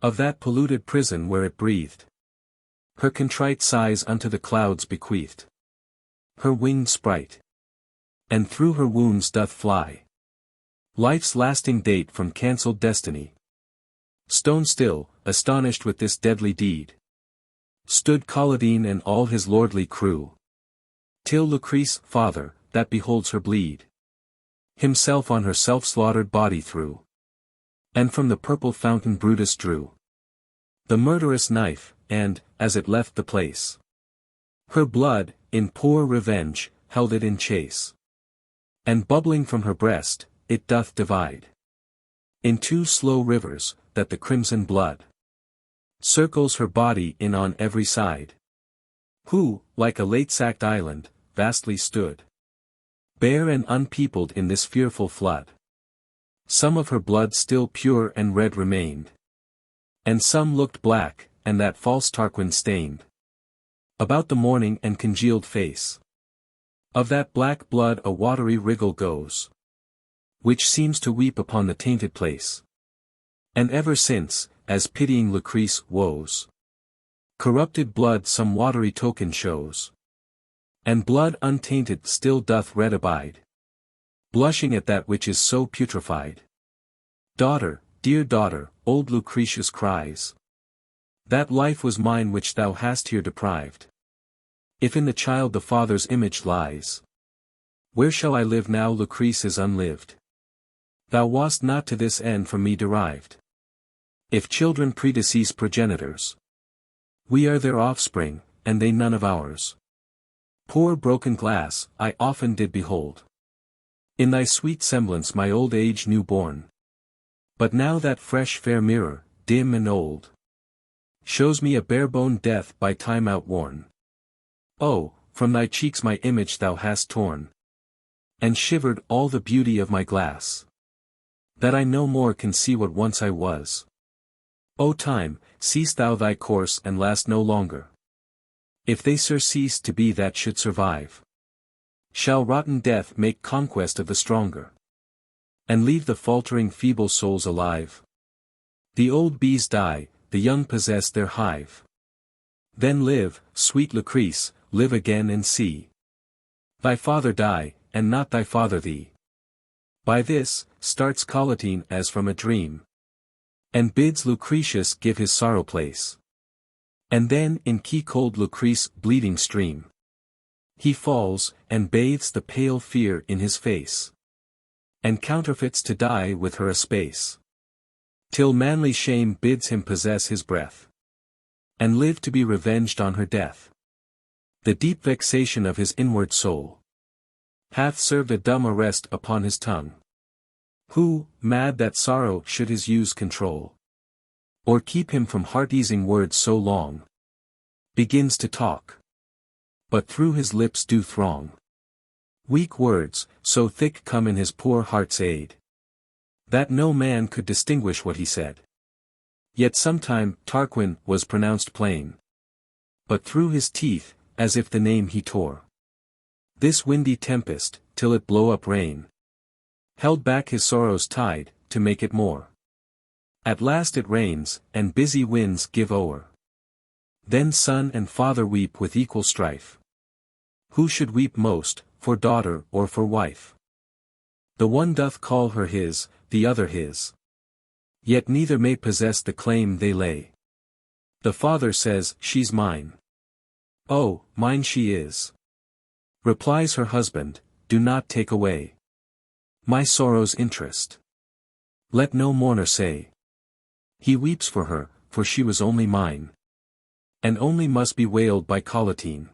of that polluted prison where it breathed, her contrite sighs unto the clouds bequeathed, her winged sprite, and through her wounds doth fly life's lasting date from cancelled destiny. Stone still, astonished with this deadly deed, stood Collatine and all his lordly crew, till Lucrece, father, that beholds her bleed, himself on her self-slaughtered body threw, and from the purple fountain Brutus drew the murderous knife, and, as it left the place, her blood, in poor revenge, held it in chase, and bubbling from her breast, it doth divide in two slow rivers, that the crimson blood circles her body in on every side. Who, like a late sacked island, vastly stood, bare and unpeopled in this fearful flood. Some of her blood still pure and red remained, and some looked black, and that false Tarquin stained about the morning and congealed face. Of that black blood a watery wriggle goes, which seems to weep upon the tainted place. And ever since, as pitying Lucrece woes, corrupted blood some watery token shows, and blood untainted still doth red abide, blushing at that which is so putrefied. Daughter, dear daughter, old Lucretius cries, that life was mine which thou hast here deprived. If in the child the father's image lies, where shall I live now Lucrece is unlived? Thou wast not to this end from me derived. If children predecease progenitors, we are their offspring, and they none of ours. Poor broken glass, I often did behold, In thy sweet semblance my old age new born. But now that fresh fair mirror, dim and old, shows me a bare-boned death by time outworn. Oh, from thy cheeks my image thou hast torn, and shivered all the beauty of my glass, that I no more can see what once I was. O time, cease thou thy course and last no longer. If they surcease to be that should survive, shall rotten death make conquest of the stronger, and leave the faltering feeble souls alive. The old bees die, the young possess their hive. Then live, sweet Lucrece, live again and see thy father die, and not thy father thee. By this, starts Collatine as from a dream, and bids Lucretius give his sorrow place. And then in key cold Lucrece bleeding stream, he falls, and bathes the pale fear in his face, and counterfeits to die with her a space, till manly shame bids him possess his breath, and live to be revenged on her death. The deep vexation of his inward soul hath served a dumb arrest upon his tongue, who, mad that sorrow should his use control, or keep him from heart-easing words so long, begins to talk, but through his lips do throng weak words, so thick come in his poor heart's aid, that no man could distinguish what he said. Yet sometime Tarquin was pronounced plain, but through his teeth, as if the name he tore. This windy tempest, till it blow up rain, held back his sorrow's tide, to make it more. At last it rains, and busy winds give o'er. Then son and father weep with equal strife. Who should weep most, for daughter or for wife? The one doth call her his, the other his. Yet neither may possess the claim they lay. The father says, she's mine. Oh, mine she is. Replies her husband, do not take away my sorrow's interest. Let no mourner say he weeps for her, for she was only mine, and only must be wailed by Collatine.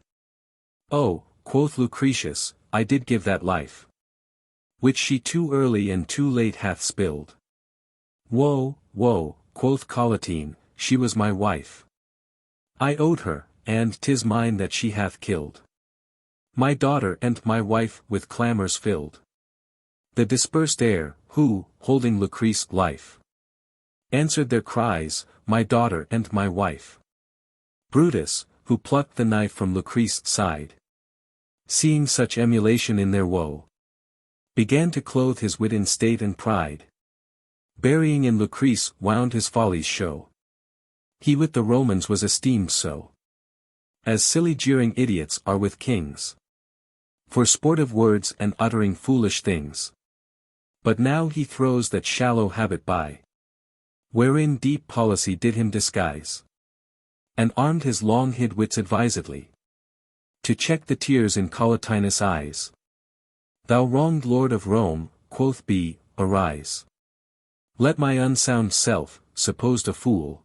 Oh, quoth Lucretius, I did give that life, which she too early and too late hath spilled. Woe, woe, quoth Collatine, she was my wife. I owed her, and 'tis mine that she hath killed my daughter and my wife with clamours filled. The dispersed air, who, holding Lucrece life, answered their cries, my daughter and my wife. Brutus, who plucked the knife from Lucrece's side, seeing such emulation in their woe, began to clothe his wit in state and pride. Burying in Lucrece wound his follies show. He with the Romans was esteemed so, as silly jeering idiots are with kings, for sportive words and uttering foolish things. But now he throws that shallow habit by, wherein deep policy did him disguise, and armed his long hid wits advisedly, to check the tears in Collatinus' eyes. Thou wronged lord of Rome, quoth B, arise. Let my unsound self, supposed a fool,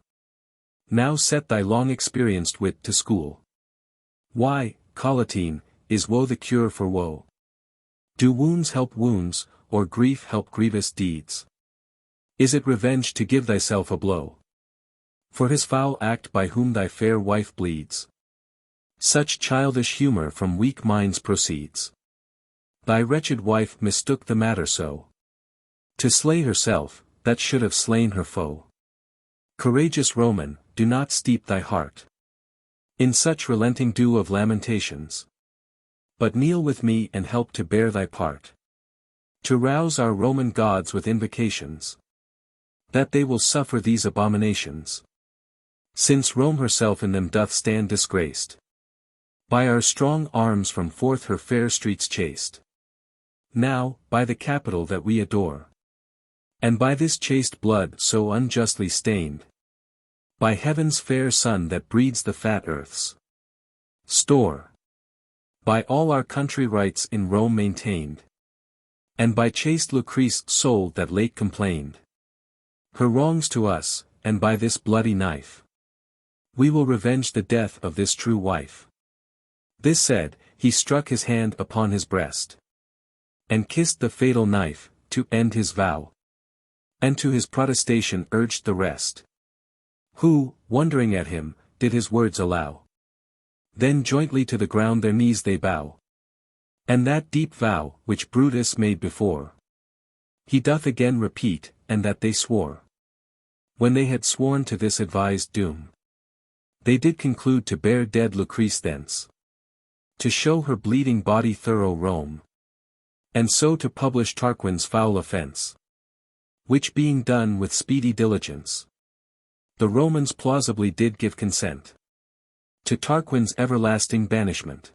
now set thy long experienced wit to school. Why, Collatine, is woe the cure for woe? Do wounds help wounds, or grief help grievous deeds? Is it revenge to give thyself a blow for his foul act by whom thy fair wife bleeds? Such childish humor from weak minds proceeds. Thy wretched wife mistook the matter so, to slay herself, that should have slain her foe. Courageous Roman, do not steep thy heart in such relenting dew of lamentations, but kneel with me and help to bear thy part, to rouse our Roman gods with invocations, that they will suffer these abominations, since Rome herself in them doth stand disgraced. By our strong arms from forth her fair streets chased. Now, by the Capitol that we adore, and by this chaste blood so unjustly stained, by heaven's fair sun that breeds the fat earth's store, by all our country rights in Rome maintained, and by chaste Lucrece soul that late complained her wrongs to us, and by this bloody knife we will revenge the death of this true wife. This said, he struck his hand upon his breast, And kissed the fatal knife, to end his vow. And to his protestation urged the rest. Who, wondering at him, did his words allow. Then jointly to the ground their knees they bow. And that deep vow, which Brutus made before, he doth again repeat, and that they swore. When they had sworn to this advised doom, they did conclude to bear dead Lucrece thence, to show her bleeding body thorough Rome, and so to publish Tarquin's foul offence. Which being done with speedy diligence, the Romans plausibly did give consent to Tarquin's everlasting banishment.